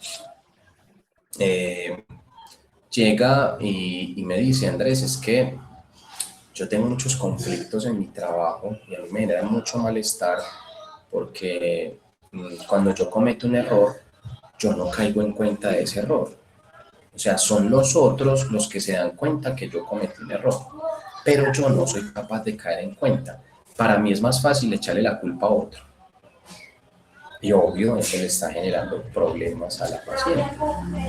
llega y me dice, Andrés, es que yo tengo muchos conflictos en mi trabajo y a mí me genera mucho malestar porque cuando yo cometo un error, yo no caigo en cuenta de ese error. O sea, son los otros los que se dan cuenta que yo cometí un error, pero yo no soy capaz de caer en cuenta. Para mí es más fácil echarle la culpa a otro. Y obvio, eso le está generando problemas a la paciente,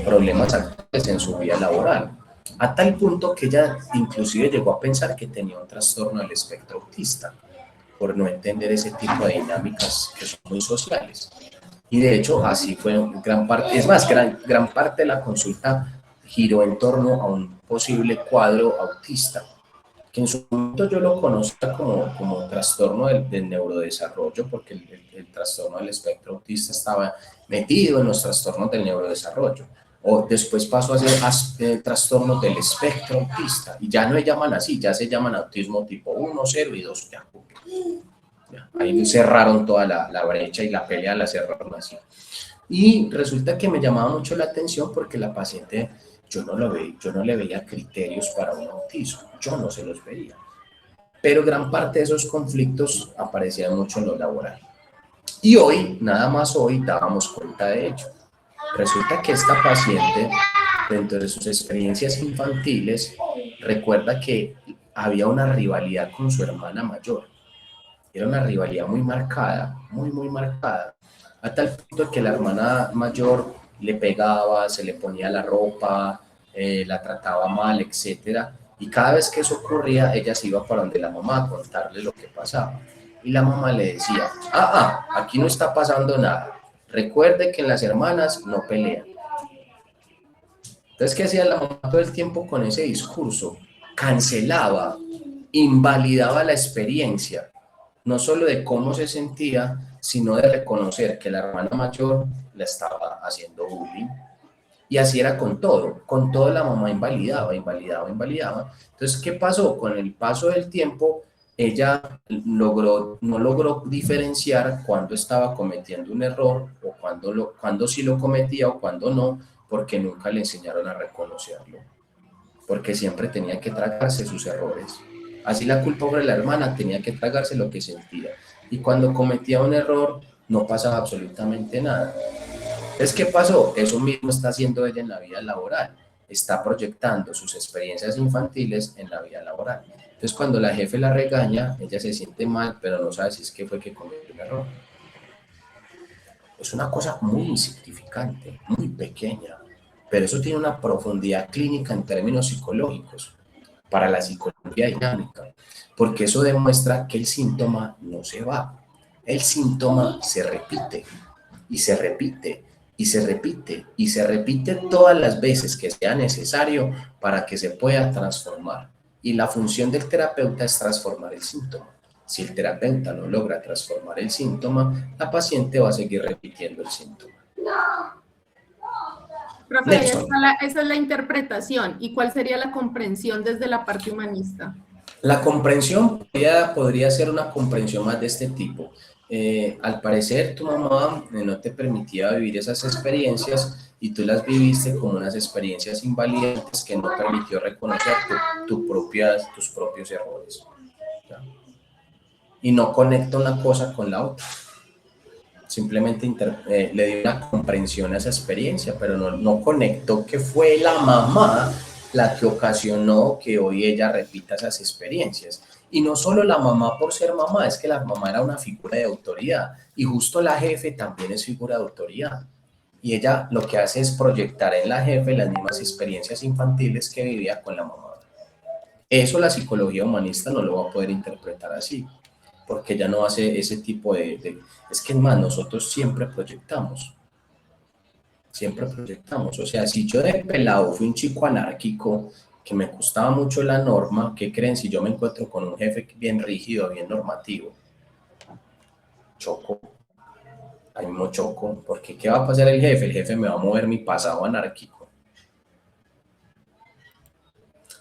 problemas actuales en su vida laboral, a tal punto que ella inclusive llegó a pensar que tenía un trastorno del espectro autista, por no entender ese tipo de dinámicas que son muy sociales. Y de hecho, así fue gran parte, es más, gran parte de la consulta giró en torno a un posible cuadro autista, que en su momento yo lo conocía como trastorno del neurodesarrollo, porque el trastorno del espectro autista estaba metido en los trastornos del neurodesarrollo. O después pasó a ser trastornos del espectro autista, y ya no se llaman así, ya se llaman autismo tipo 1, 0 y 2, ya. Ahí cerraron toda la brecha y la pelea la cerraron así. Y resulta que me llamaba mucho la atención porque la paciente, yo no le veía criterios para un autismo, yo no se los veía. Pero gran parte de esos conflictos aparecían mucho en lo laboral. Y hoy, nada más hoy, dábamos cuenta de ello. Resulta que esta paciente, dentro de sus experiencias infantiles, recuerda que había una rivalidad con su hermana mayor. Era una rivalidad muy marcada, muy marcada, a tal punto que la hermana mayor le pegaba, se le ponía la ropa, la trataba mal, etcétera. Y cada vez que eso ocurría, ella se iba para donde la mamá a contarle lo que pasaba. Y la mamá le decía, aquí no está pasando nada. Recuerde que las hermanas no pelean. Entonces, ¿qué hacía la mamá todo el tiempo con ese discurso? Cancelaba, invalidaba la experiencia, no solo de cómo se sentía, sino de reconocer que la hermana mayor la estaba haciendo bullying. Y así era con todo la mamá invalidaba. Entonces, ¿qué pasó? Con el paso del tiempo, ella no logró diferenciar cuándo estaba cometiendo un error o cuándo sí lo cometía o cuándo no, porque nunca le enseñaron a reconocerlo, porque siempre tenía que tragarse sus errores. Así la culpa sobre la hermana, tenía que tragarse lo que sentía. Y cuando cometía un error, no pasaba absolutamente nada. Entonces, ¿qué pasó? Eso mismo está haciendo ella en la vida laboral. Está proyectando sus experiencias infantiles en la vida laboral. Entonces, cuando la jefe la regaña, ella se siente mal, pero no sabe si es que fue que cometió un error. Es una cosa muy insignificante, muy pequeña, pero eso tiene una profundidad clínica en términos psicológicos para la psicología dinámica, porque eso demuestra que el síntoma no se va, el síntoma se repite y se repite y se repite y se repite todas las veces que sea necesario para que se pueda transformar. Y la función del terapeuta es transformar el síntoma. Si el terapeuta no logra transformar el síntoma, la paciente va a seguir repitiendo el síntoma. Profe, esa es la interpretación. ¿Y cuál sería la comprensión desde la parte humanista? La comprensión podría ser una comprensión más de este tipo. Al parecer tu mamá no te permitía vivir esas experiencias y tú las viviste como unas experiencias invalidantes que no permitió reconocer tus propios errores. ¿Ya? Y no conecta una cosa con la otra. Simplemente le dio una comprensión a esa experiencia, pero no conectó que fue la mamá la que ocasionó que hoy ella repita esas experiencias. Y no solo la mamá por ser mamá, es que la mamá era una figura de autoridad y justo la jefe también es figura de autoridad. Y ella lo que hace es proyectar en la jefe las mismas experiencias infantiles que vivía con la mamá. Eso la psicología humanista no lo va a poder interpretar así, porque ella no hace ese tipo es que más nosotros siempre proyectamos, o sea, si yo de pelado fui un chico anárquico, que me gustaba mucho la norma, ¿qué creen si yo me encuentro con un jefe bien rígido, bien normativo? Choco, ahí mismo choco, porque ¿qué va a pasar el jefe? El jefe me va a mover mi pasado anárquico.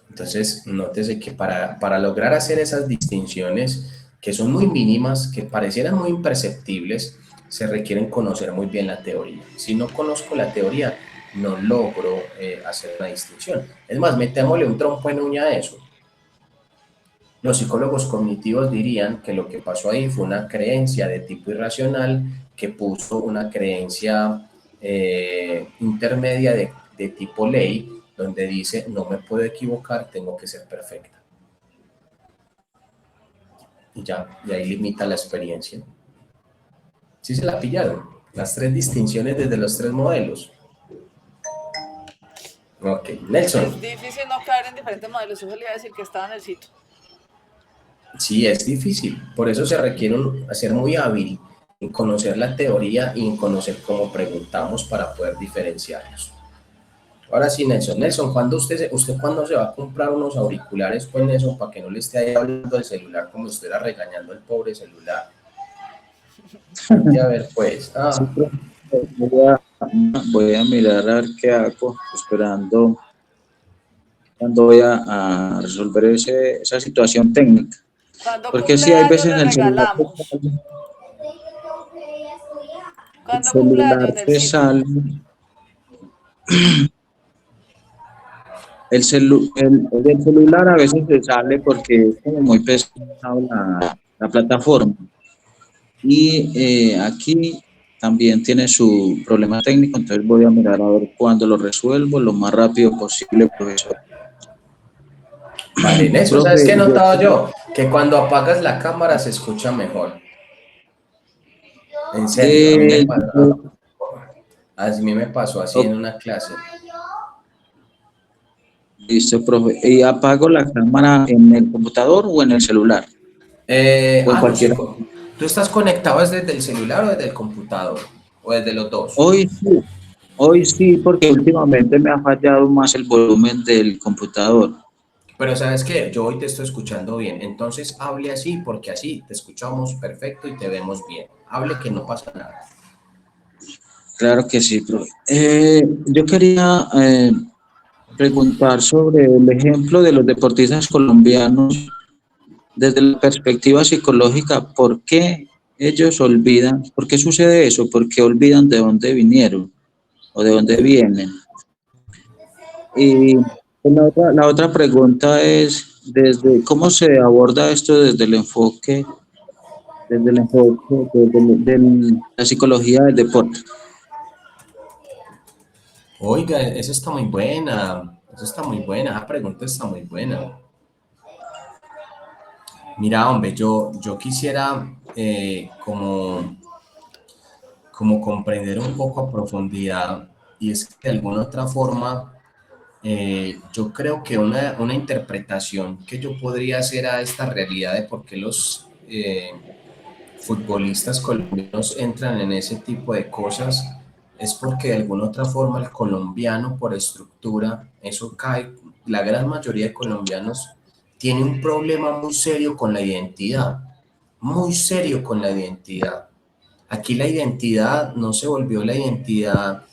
Entonces, nótese que para lograr hacer esas distinciones, que son muy mínimas, que parecieran muy imperceptibles, se requieren conocer muy bien la teoría. Si no conozco la teoría, no logro hacer una distinción. Es más, metémosle un trompo en uña a eso. Los psicólogos cognitivos dirían que lo que pasó ahí fue una creencia de tipo irracional que puso una creencia intermedia de tipo ley, donde dice, no me puedo equivocar, tengo que ser perfecta. Y ya, y ahí limita la experiencia. ¿Sí se la pillaron? Las tres distinciones desde los tres modelos. Ok, Nelson. Es difícil no caer en diferentes modelos, eso le iba a decir que estaba en el sitio. Sí, es difícil, por eso se requiere ser muy hábil en conocer la teoría y en conocer cómo preguntamos para poder diferenciarlos. Ahora sí, Nelson. Nelson, ¿cuándo usted cuándo se va a comprar unos auriculares, pues, Nelson, para que no le esté ahí hablando del celular como usted era regañando el pobre celular? A ver, pues. Sí, voy a mirar a ver qué hago, esperando cuando voy a resolver esa situación técnica. Porque sí, hay veces el celular te sale. El celular a veces te sale porque es como muy pesado la plataforma. Y aquí también tiene su problema técnico, entonces voy a mirar a ver cuándo lo resuelvo lo más rápido posible, profesor. Vale, Nelson, ¿sabes qué he notado yo? Que cuando apagas la cámara se escucha mejor. En serio, a mí me pasó así en una clase. Listo, profe. ¿Y apago la cámara en el computador o en el celular? Cualquiera. ¿Tú estás conectado desde el celular o desde el computador? ¿O desde los dos? Hoy sí, porque últimamente me ha fallado más el volumen del computador. Pero ¿sabes qué? Yo hoy te estoy escuchando bien. Entonces hable así, porque así te escuchamos perfecto y te vemos bien. Hable que no pasa nada. Claro que sí, profe. Yo quería preguntar sobre el ejemplo de los deportistas colombianos desde la perspectiva psicológica. ¿Por qué ellos olvidan? ¿Por qué sucede eso? ¿Por qué olvidan de dónde vinieron o de dónde vienen? Y la otra pregunta es, desde cómo se aborda esto desde el enfoque de la psicología del deporte. Oiga, esa está muy buena, esa está muy buena, esa pregunta está muy buena. Mira, hombre, yo quisiera como comprender un poco a profundidad, y es que de alguna otra forma, yo creo que una interpretación que yo podría hacer a esta realidad de por qué los futbolistas colombianos entran en ese tipo de cosas es porque de alguna otra forma el colombiano por estructura, eso cae, la gran mayoría de colombianos tiene un problema muy serio con la identidad, muy serio con la identidad. Aquí la identidad no se volvió la identidad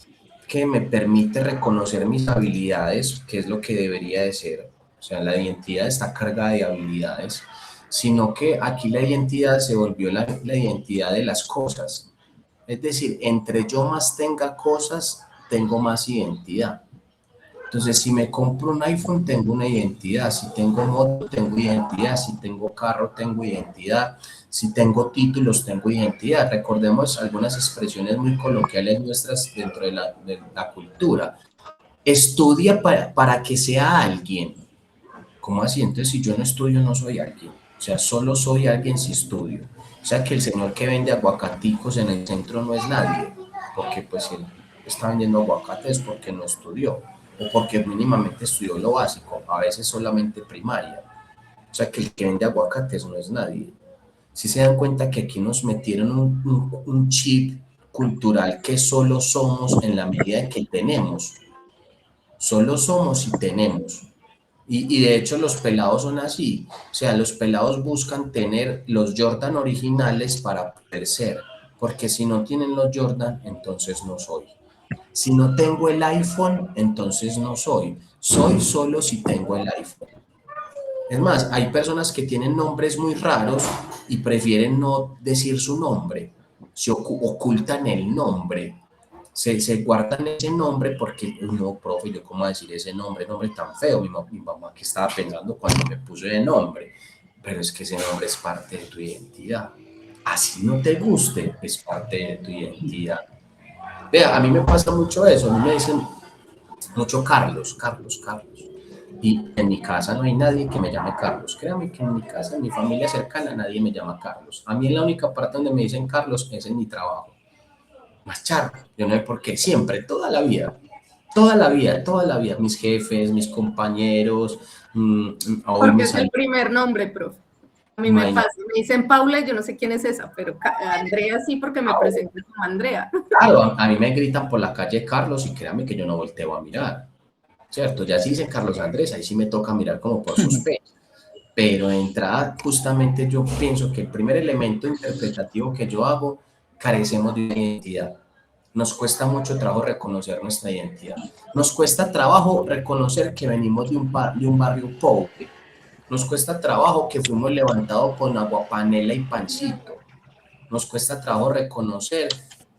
que me permite reconocer mis habilidades, que es lo que debería de ser. O sea, la identidad está cargada de habilidades, sino que aquí la identidad se volvió la identidad de las cosas. Es decir, entre yo más tenga cosas, tengo más identidad. Entonces, si me compro un iPhone, tengo una identidad. Si tengo moto, tengo identidad. Si tengo carro, tengo identidad. Si tengo títulos, tengo identidad. Recordemos algunas expresiones muy coloquiales nuestras dentro de la cultura. Estudia para que sea alguien. ¿Cómo así? Entonces, si yo no estudio, no soy alguien. O sea, solo soy alguien si estudio. O sea, que el señor que vende aguacaticos en el centro no es nadie, porque pues él está vendiendo aguacates porque no estudió, o porque mínimamente estudió lo básico, a veces solamente primaria. O sea, que el que vende aguacates no es nadie. Si se dan cuenta que aquí nos metieron un chip cultural que solo somos en la medida que tenemos. Solo somos y tenemos. Y de hecho los pelados son así, o sea, los pelados buscan tener los Jordan originales para poder ser, porque si no tienen los Jordan, entonces no soy. Si no tengo el iPhone, entonces no soy. Soy solo si tengo el iPhone. Es más, hay personas que tienen nombres muy raros y prefieren no decir su nombre, se ocultan el nombre, se guardan ese nombre porque, no, profe, yo cómo decir ese nombre tan feo, mi mamá que estaba pensando cuando me puso ese nombre, pero es que ese nombre es parte de tu identidad, así no te guste, es parte de tu identidad. Vea, a mí me pasa mucho eso, a mí me dicen mucho Carlos, Carlos, Carlos, y en mi casa no hay nadie que me llame Carlos, créame que en mi casa, en mi familia cercana, nadie me llama Carlos, a mí en la única parte donde me dicen Carlos es en mi trabajo. Más charro, yo no sé por qué, siempre, toda la vida, mis jefes, mis compañeros, hoy Porque mis es el amigos, primer nombre, profe. A mí me pasa, me dicen Paula y yo no sé quién es esa, pero Andrea sí porque me presento como Andrea. claro, a mí me gritan por la calle Carlos y créanme que yo no volteo a mirar, ¿cierto? Ya si dicen Carlos Andrés, ahí sí me toca mirar como por sospecha, pero de entrada justamente yo pienso que el primer elemento interpretativo que yo hago, carecemos de una identidad. Nos cuesta mucho trabajo reconocer nuestra identidad. Nos cuesta trabajo reconocer que venimos de un barrio pobre. Nos cuesta trabajo que fuimos levantados con aguapanela y pancito. Nos cuesta trabajo reconocer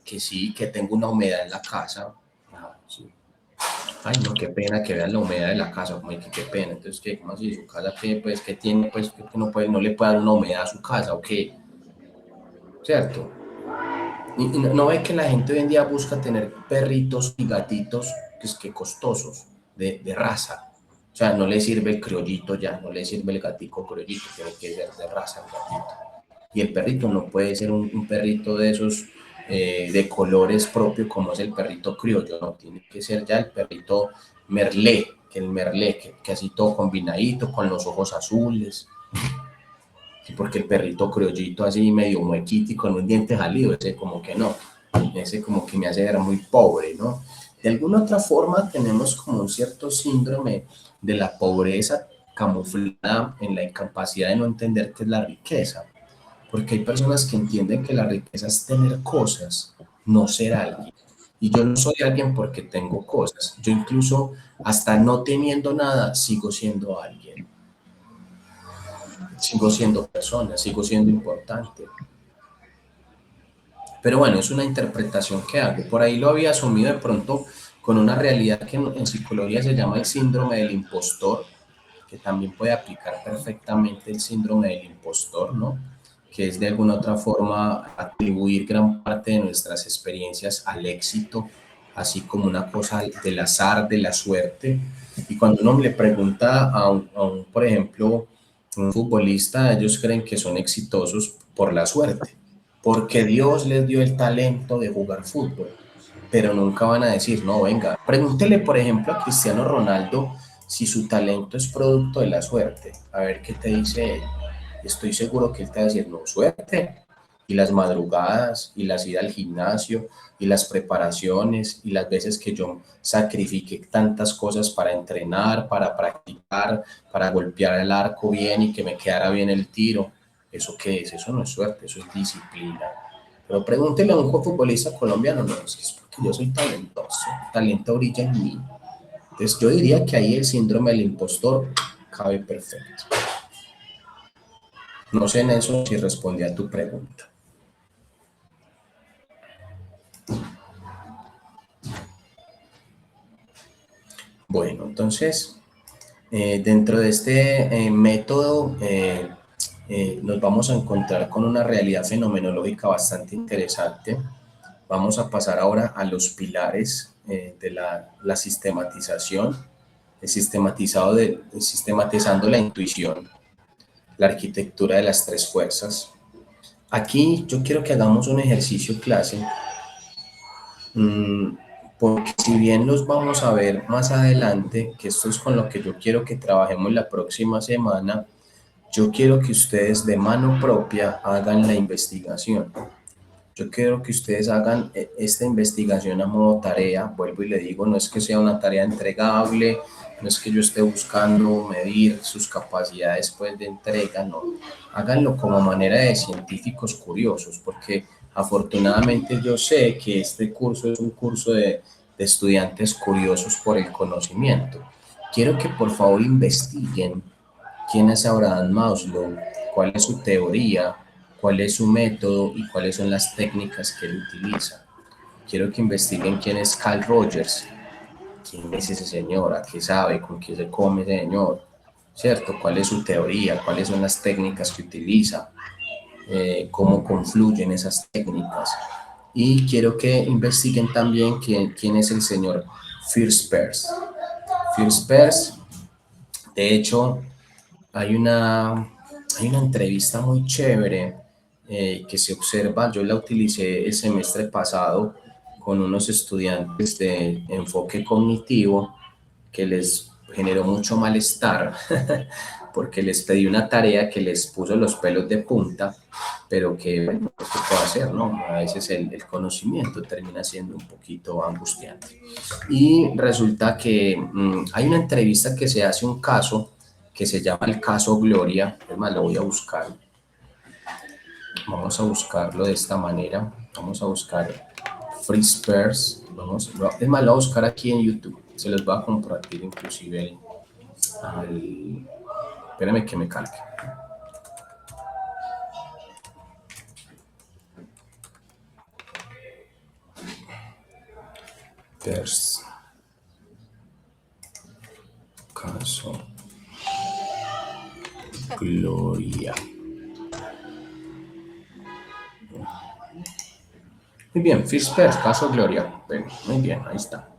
que sí, que tengo una humedad en la casa. Ah, sí. Ay, no, qué pena que vean la humedad de la casa, como qué pena. Entonces, ¿qué? ¿Cómo así? ¿Su casa qué? Pues, ¿qué tiene? Pues, que no le puede dar una humedad a su casa, ¿o qué? ¿Cierto? Y no ve que la gente hoy en día busca tener perritos y gatitos que costosos, de raza. O sea, no le sirve el criollito ya, no le sirve el gatico criollito, tiene que ser de raza el gatito. Y el perrito no puede ser un perrito de esos de colores propios como es el perrito criollo, no, tiene que ser ya el perrito merlé, que así todo combinadito, con los ojos azules. Sí, porque el perrito criollito así medio muequito y con un diente salido, ese como que no, ese como que me hace ver muy pobre, ¿no? De alguna otra forma tenemos como un cierto síndrome de la pobreza camuflada en la incapacidad de no entender qué es la riqueza, porque hay personas que entienden que la riqueza es tener cosas, no ser alguien. Y yo no soy alguien porque tengo cosas, yo incluso hasta no teniendo nada sigo siendo alguien. Sigo siendo persona, sigo siendo importante. Pero bueno, es una interpretación que hago. Por ahí lo había asumido de pronto con una realidad que en psicología se llama el síndrome del impostor, que también puede aplicar perfectamente el síndrome del impostor, ¿no? Que es de alguna otra forma atribuir gran parte de nuestras experiencias al éxito, así como una cosa del azar, de la suerte. Y cuando uno le pregunta por ejemplo, un futbolista, ellos creen que son exitosos por la suerte, porque Dios les dio el talento de jugar fútbol, pero nunca van a decir, no, venga, pregúntele por ejemplo a Cristiano Ronaldo si su talento es producto de la suerte, a ver qué te dice él. Estoy seguro que él te va a decir, no, suerte, y las madrugadas, y las idas al gimnasio, y las preparaciones, y las veces que yo sacrifiqué tantas cosas para entrenar, para practicar, para golpear el arco bien y que me quedara bien el tiro. ¿Eso qué es? Eso no es suerte, eso es disciplina. Pero pregúntele a un futbolista colombiano, no, es porque yo soy talentoso, el talento brilla en mí. Entonces yo diría que ahí el síndrome del impostor cabe perfecto. No sé, Nelson, si respondí a tu pregunta. Bueno, entonces, dentro de este método nos vamos a encontrar con una realidad fenomenológica bastante interesante. Vamos a pasar ahora a los pilares de la sistematización, sistematizando la intuición, la arquitectura de las tres fuerzas. Aquí yo quiero que hagamos un ejercicio clase, porque si bien los vamos a ver más adelante, que esto es con lo que yo quiero que trabajemos la próxima semana, yo quiero que ustedes de mano propia hagan la investigación. Yo quiero que ustedes hagan esta investigación a modo tarea. Vuelvo y le digo, no es que sea una tarea entregable, no es que yo esté buscando medir sus capacidades pues, de entrega, no. Háganlo como manera de científicos curiosos, porque afortunadamente yo sé que este curso es un curso de estudiantes curiosos por el conocimiento. Quiero que por favor investiguen quién es Abraham Maslow, cuál es su teoría, cuál es su método y cuáles son las técnicas que él utiliza. Quiero que investiguen quién es Carl Rogers, quién es ese señor, a qué sabe, con qué se come ese señor, ¿cierto? ¿Cuál es su teoría? ¿Cuáles son las técnicas que utiliza? ¿Cómo confluyen esas técnicas? Y quiero que investiguen también quién es el señor Fritz Perls. Fritz Perls, de hecho, hay una entrevista muy chévere que se observa, yo la utilicé el semestre pasado con unos estudiantes de enfoque cognitivo que les generó mucho malestar porque les pedí una tarea que les puso los pelos de punta, pero que, bueno, ¿qué puedo hacer, no? A veces el conocimiento termina siendo un poquito angustiante. Y resulta que hay una entrevista que se hace un caso que se llama el caso Gloria. Es más, lo voy a buscar. Vamos a buscarlo de esta manera. Vamos a buscar Fritz Perls. Es más, lo voy a buscar aquí en YouTube. Se los voy a compartir inclusive espérame que me calque. Perls. Caso Gloria. Muy bien, Fritz Perls, caso Gloria. Bueno, muy bien, ahí está.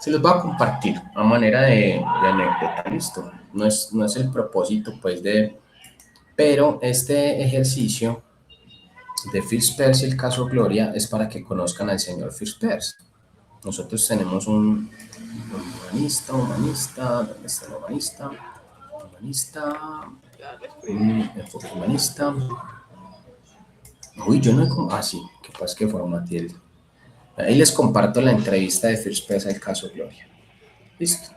Se los voy a compartir a manera de anécdota, listo. No es el propósito, pues, pero este ejercicio de Fritz Perls y el caso Gloria es para que conozcan al señor Fritz Perls. Nosotros tenemos un humanista, ¿dónde está el humanista? Enfoque humanista. Uy, yo no he... sí, que pasa que formateé. Ahí les comparto la entrevista de Fritz Perls al caso Gloria. Listo.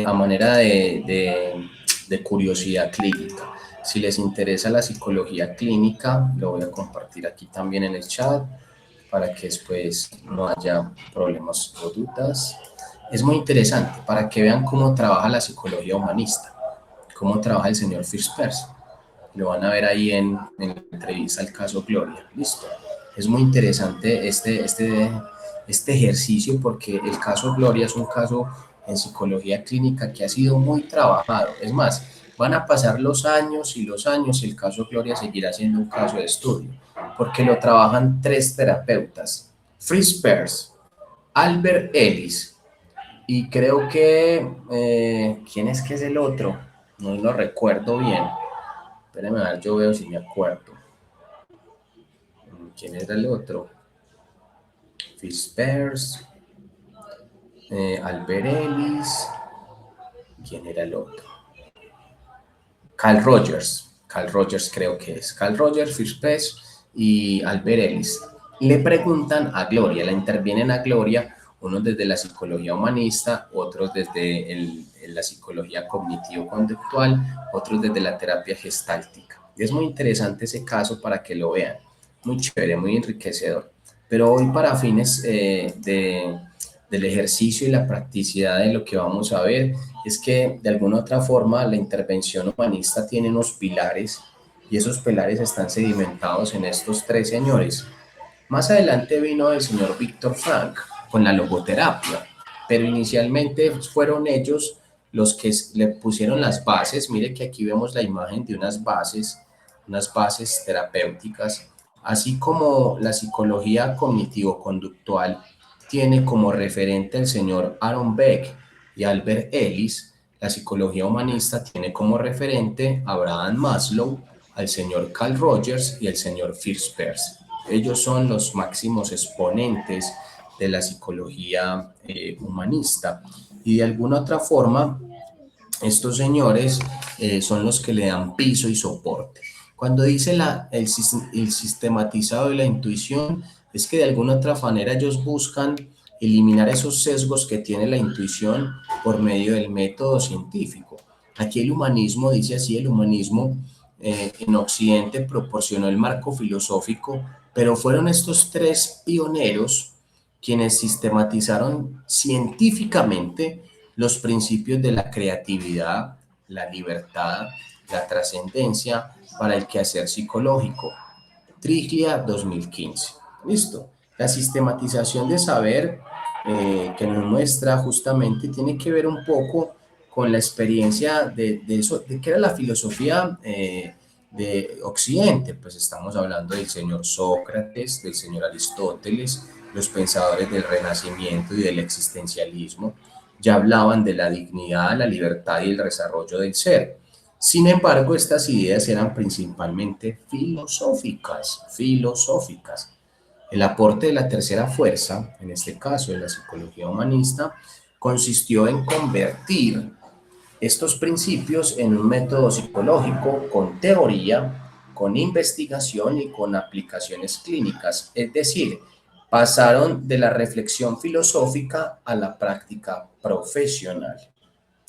A manera de curiosidad clínica. Si les interesa la psicología clínica, lo voy a compartir aquí también en el chat para que después no haya problemas o dudas. Es muy interesante para que vean cómo trabaja la psicología humanista, cómo trabaja el señor Fritz Perls. Lo van a ver ahí en la entrevista al caso Gloria. Listo. Es muy interesante este ejercicio porque el caso Gloria es un caso en psicología clínica que ha sido muy trabajado. Es más, van a pasar los años y los años y el caso Gloria seguirá siendo un caso de estudio, porque lo trabajan 3 terapeutas: Fritz Perls, Albert Ellis, y creo que, ¿quién es que es el otro? No lo recuerdo bien. Espérenme a ver, yo veo si me acuerdo. ¿Quién era el otro? Fritz Perls, Albert Ellis. ¿Quién era el otro? Carl Rogers creo que es. Carl Rogers, Fritz Perls y Albert Ellis. Le preguntan a Gloria, la intervienen a Gloria, unos desde la psicología humanista, otros desde la psicología cognitivo-conductual, otros desde la terapia gestáltica. Y es muy interesante ese caso para que lo vean. Muy chévere, muy enriquecedor. Pero hoy, para fines del ejercicio y la practicidad de lo que vamos a ver, es que de alguna u otra forma la intervención humanista tiene unos pilares, y esos pilares están sedimentados en estos 3 señores. Más adelante vino el señor Viktor Frankl con la logoterapia, pero inicialmente fueron ellos los que le pusieron las bases. Mire que aquí vemos la imagen de unas bases terapéuticas, así como la psicología cognitivo-conductual tiene como referente el señor Aaron Beck y Albert Ellis. La psicología humanista tiene como referente a Abraham Maslow, al señor Carl Rogers y al señor Fritz Perls. Ellos son los máximos exponentes de la psicología humanista, y de alguna otra forma estos señores son los que le dan piso y soporte. Cuando dice el sistematizado y la intuición, es que de alguna otra manera ellos buscan eliminar esos sesgos que tiene la intuición por medio del método científico. Aquí el humanismo, dice así, el humanismo en Occidente proporcionó el marco filosófico, pero fueron estos 3 pioneros quienes sistematizaron científicamente los principios de la creatividad, la libertad, la trascendencia para el quehacer psicológico. Triglia 2015. Listo. La sistematización de saber que nos muestra justamente tiene que ver un poco con la experiencia de eso, de qué era la filosofía de Occidente. Pues estamos hablando del señor Sócrates, del señor Aristóteles, los pensadores del Renacimiento y del existencialismo. Ya hablaban de la dignidad, la libertad y el desarrollo del ser. Sin embargo, estas ideas eran principalmente filosóficas. El aporte de la tercera fuerza, en este caso de la psicología humanista, consistió en convertir estos principios en un método psicológico con teoría, con investigación y con aplicaciones clínicas. Es decir, pasaron de la reflexión filosófica a la práctica profesional.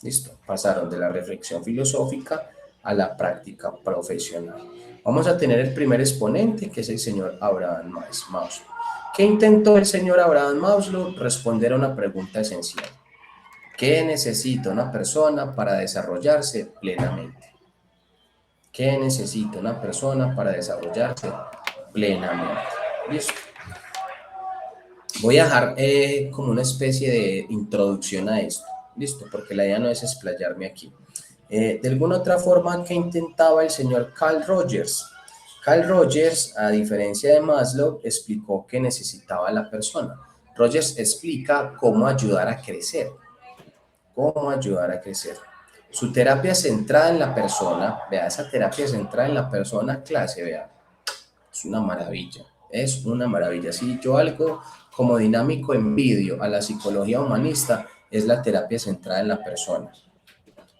Listo, pasaron de la reflexión filosófica a la práctica profesional. Vamos a tener el primer exponente, que es el señor Abraham Maslow. ¿Qué intentó el señor Abraham Maslow? Responder a una pregunta esencial. ¿Qué necesita una persona para desarrollarse plenamente? ¿Qué necesita una persona para desarrollarse plenamente? ¿Listo? Voy a dejar como una especie de introducción a esto. ¿Listo? Porque la idea no es explayarme aquí. De alguna otra forma, ¿qué intentaba el señor Carl Rogers? Carl Rogers, a diferencia de Maslow, explicó qué necesitaba la persona. Rogers explica cómo ayudar a crecer. Cómo ayudar a crecer. Su terapia centrada en la persona, vea, esa terapia centrada en la persona, clase, vea, es una maravilla. Es una maravilla. Si yo algo como dinámico envidio a la psicología humanista, es la terapia centrada en la persona.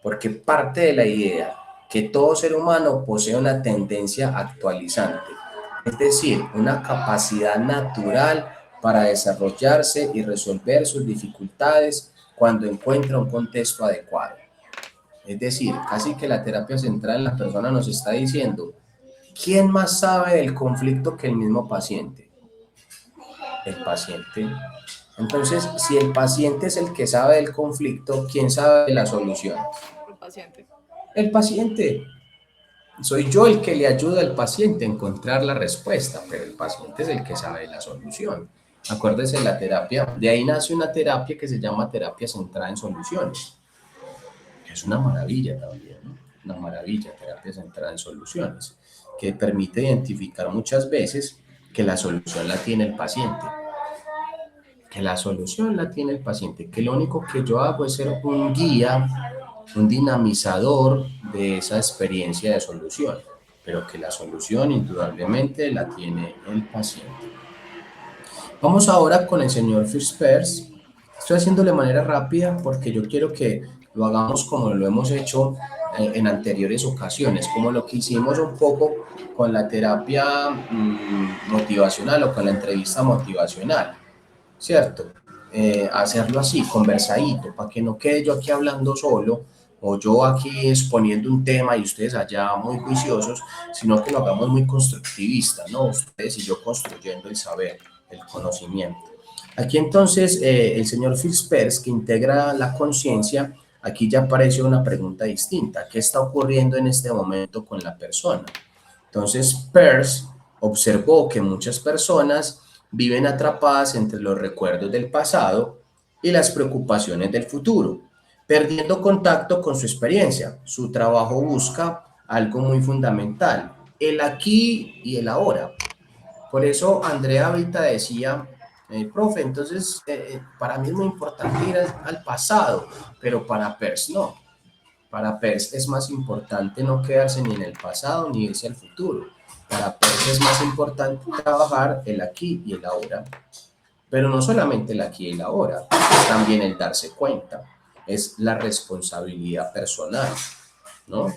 Porque parte de la idea que todo ser humano posee una tendencia actualizante, es decir, una capacidad natural para desarrollarse y resolver sus dificultades cuando encuentra un contexto adecuado. Es decir, casi que la terapia centrada en la persona nos está diciendo, ¿quién más sabe del conflicto que el mismo paciente? El paciente. Entonces, si el paciente es el que sabe del conflicto, ¿quién sabe de la solución? El paciente. El paciente. Soy yo el que le ayuda al paciente a encontrar la respuesta, pero el paciente es el que sabe la solución. Acuérdese de la terapia, de ahí nace una terapia que se llama terapia centrada en soluciones, que es una maravilla también, ¿no? Una maravilla, terapia centrada en soluciones, que permite identificar muchas veces que la solución la tiene el paciente, que la solución la tiene el paciente, que lo único que yo hago es ser un guía, un dinamizador de esa experiencia de solución, pero que la solución indudablemente la tiene el paciente. Vamos ahora con el señor Fispers. Estoy haciendo de manera rápida porque yo quiero que lo hagamos como lo hemos hecho en anteriores ocasiones, como lo que hicimos un poco con la terapia motivacional o con la entrevista motivacional, ¿cierto? Hacerlo así, conversadito, para que no quede yo aquí hablando solo o yo aquí exponiendo un tema y ustedes allá muy juiciosos, sino que lo hagamos muy constructivista, ¿no? Ustedes y yo construyendo el saber, el conocimiento. Aquí entonces el señor Fispers, que integra la conciencia, aquí ya aparece una pregunta distinta. ¿Qué está ocurriendo en este momento con la persona? Entonces Peirce observó que muchas personas viven atrapadas entre los recuerdos del pasado y las preocupaciones del futuro, perdiendo contacto con su experiencia. Su trabajo busca algo muy fundamental, el aquí y el ahora. Por eso Andrea ahorita decía, profe, entonces para mí es muy importante ir al pasado, pero para Peirce no. Para Peirce es más importante no quedarse ni en el pasado ni irse al futuro. Para Peirce es más importante trabajar el aquí y el ahora. Pero no solamente el aquí y el ahora, es también el darse cuenta. Es la responsabilidad personal, ¿no?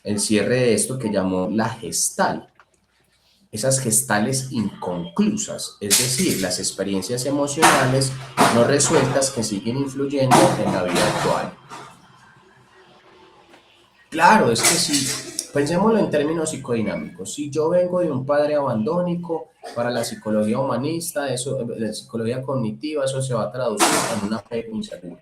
El cierre de esto que llamó la gestal. Esas gestales inconclusas, es decir, las experiencias emocionales no resueltas que siguen influyendo en la vida actual. Claro, es que si, pensémoslo en términos psicodinámicos, si yo vengo de un padre abandónico, para la psicología humanista, eso, la psicología cognitiva, eso se va a traducir en un apego inseguro.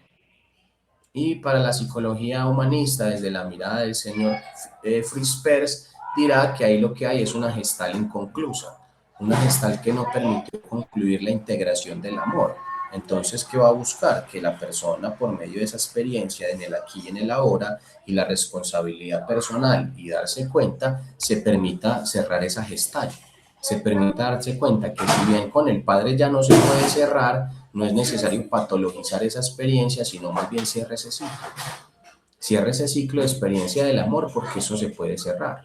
Y para la psicología humanista, desde la mirada del señor Fritz Perls, dirá que ahí lo que hay es una gestal inconclusa, una gestal que no permite concluir la integración del amor. Entonces, ¿qué va a buscar? Que la persona, por medio de esa experiencia en el aquí y en el ahora y la responsabilidad personal y darse cuenta, se permita cerrar esa gestal. Se permita darse cuenta que si bien con el padre ya no se puede cerrar, no es necesario patologizar esa experiencia, sino más bien cierre ese ciclo. Cierre ese ciclo de experiencia del amor porque eso se puede cerrar.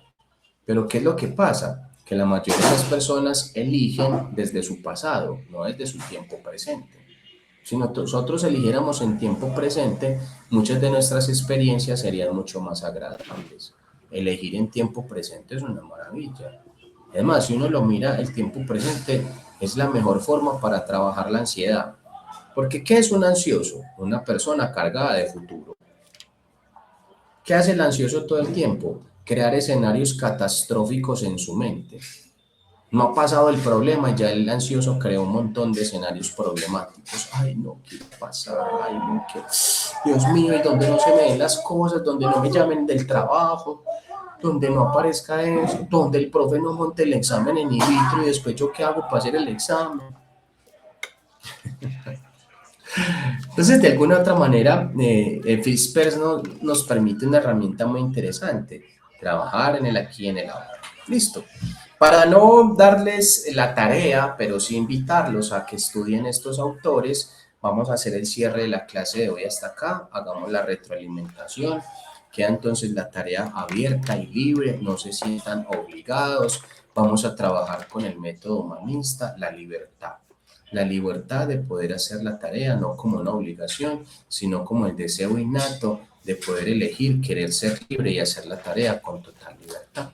Pero ¿qué es lo que pasa? Que la mayoría de las personas eligen desde su pasado, no desde su tiempo presente. Si nosotros eligiéramos en tiempo presente, muchas de nuestras experiencias serían mucho más agradables. Elegir en tiempo presente es una maravilla. Además, si uno lo mira, el tiempo presente es la mejor forma para trabajar la ansiedad. Porque ¿qué es un ansioso? Una persona cargada de futuro. ¿Qué hace el ansioso todo el tiempo? Crear escenarios catastróficos en su mente. No ha pasado el problema y ya el ansioso creó un montón de escenarios problemáticos. Ay, no, ¿qué va a pasar? Ay, no, ¿qué? Dios mío, y donde no se me den las cosas, donde no me llamen del trabajo, donde no aparezca eso, donde el profe no monte el examen en in vitro y después yo qué hago para hacer el examen. Entonces, de alguna otra manera, Fispers nos permite una herramienta muy interesante, trabajar en el aquí y en el ahora. Listo. Para no darles la tarea, pero sí invitarlos a que estudien estos autores, vamos a hacer el cierre de la clase de hoy hasta acá, hagamos la retroalimentación, queda entonces la tarea abierta y libre, no se sientan obligados, vamos a trabajar con el método humanista, la libertad de poder hacer la tarea, no como una obligación, sino como el deseo innato de poder elegir, querer ser libre y hacer la tarea con total libertad.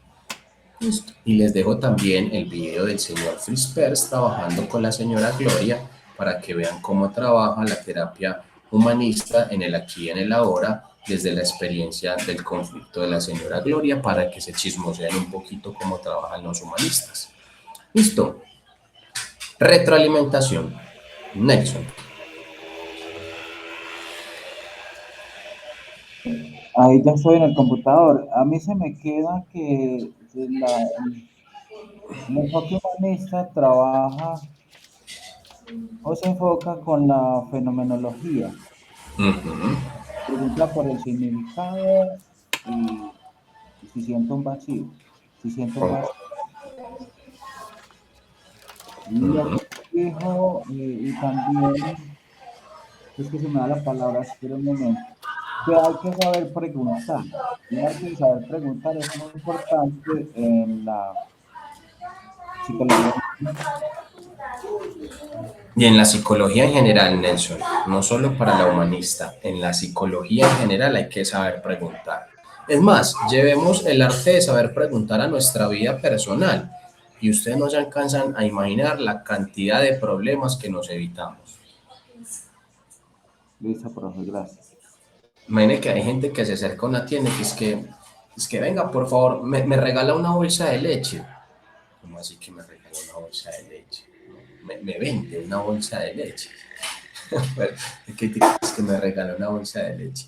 Listo. Y les dejo también el video del señor Fritz Perls trabajando con la señora Gloria para que vean cómo trabaja la terapia humanista en el aquí y en el ahora desde la experiencia del conflicto de la señora Gloria para que se chismoseen un poquito cómo trabajan los humanistas. Listo. Retroalimentación. Nelson. Ahí ya estoy en el computador. A mí se me queda que el enfoque humanista trabaja o se enfoca con la fenomenología. Ujú, Pregunta por el significado y si siento un vacío. Si siento un vacío. Y aquí ujú. dijo, y también, es que se me da la palabra, espera un momento, que hay que saber preguntar. El arte de saber preguntar es muy importante en la psicología. Y en la psicología en general, Nelson, no solo para la humanista, en la psicología en general hay que saber preguntar. Es más, llevemos el arte de saber preguntar a nuestra vida personal y ustedes no se alcanzan a imaginar la cantidad de problemas que nos evitamos. Listo, profe, gracias. Imagine que hay gente que se acerca a una tienda y que es que venga, por favor, me regala una bolsa de leche. ¿Cómo así que me regala una bolsa de leche? Me vende una bolsa de leche. Bueno, es que me regaló una bolsa de leche.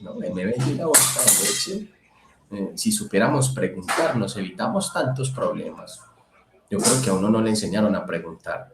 No, me vende una bolsa de leche. Si supiéramos preguntar, nos evitamos tantos problemas. Yo creo que a uno no le enseñaron a preguntar.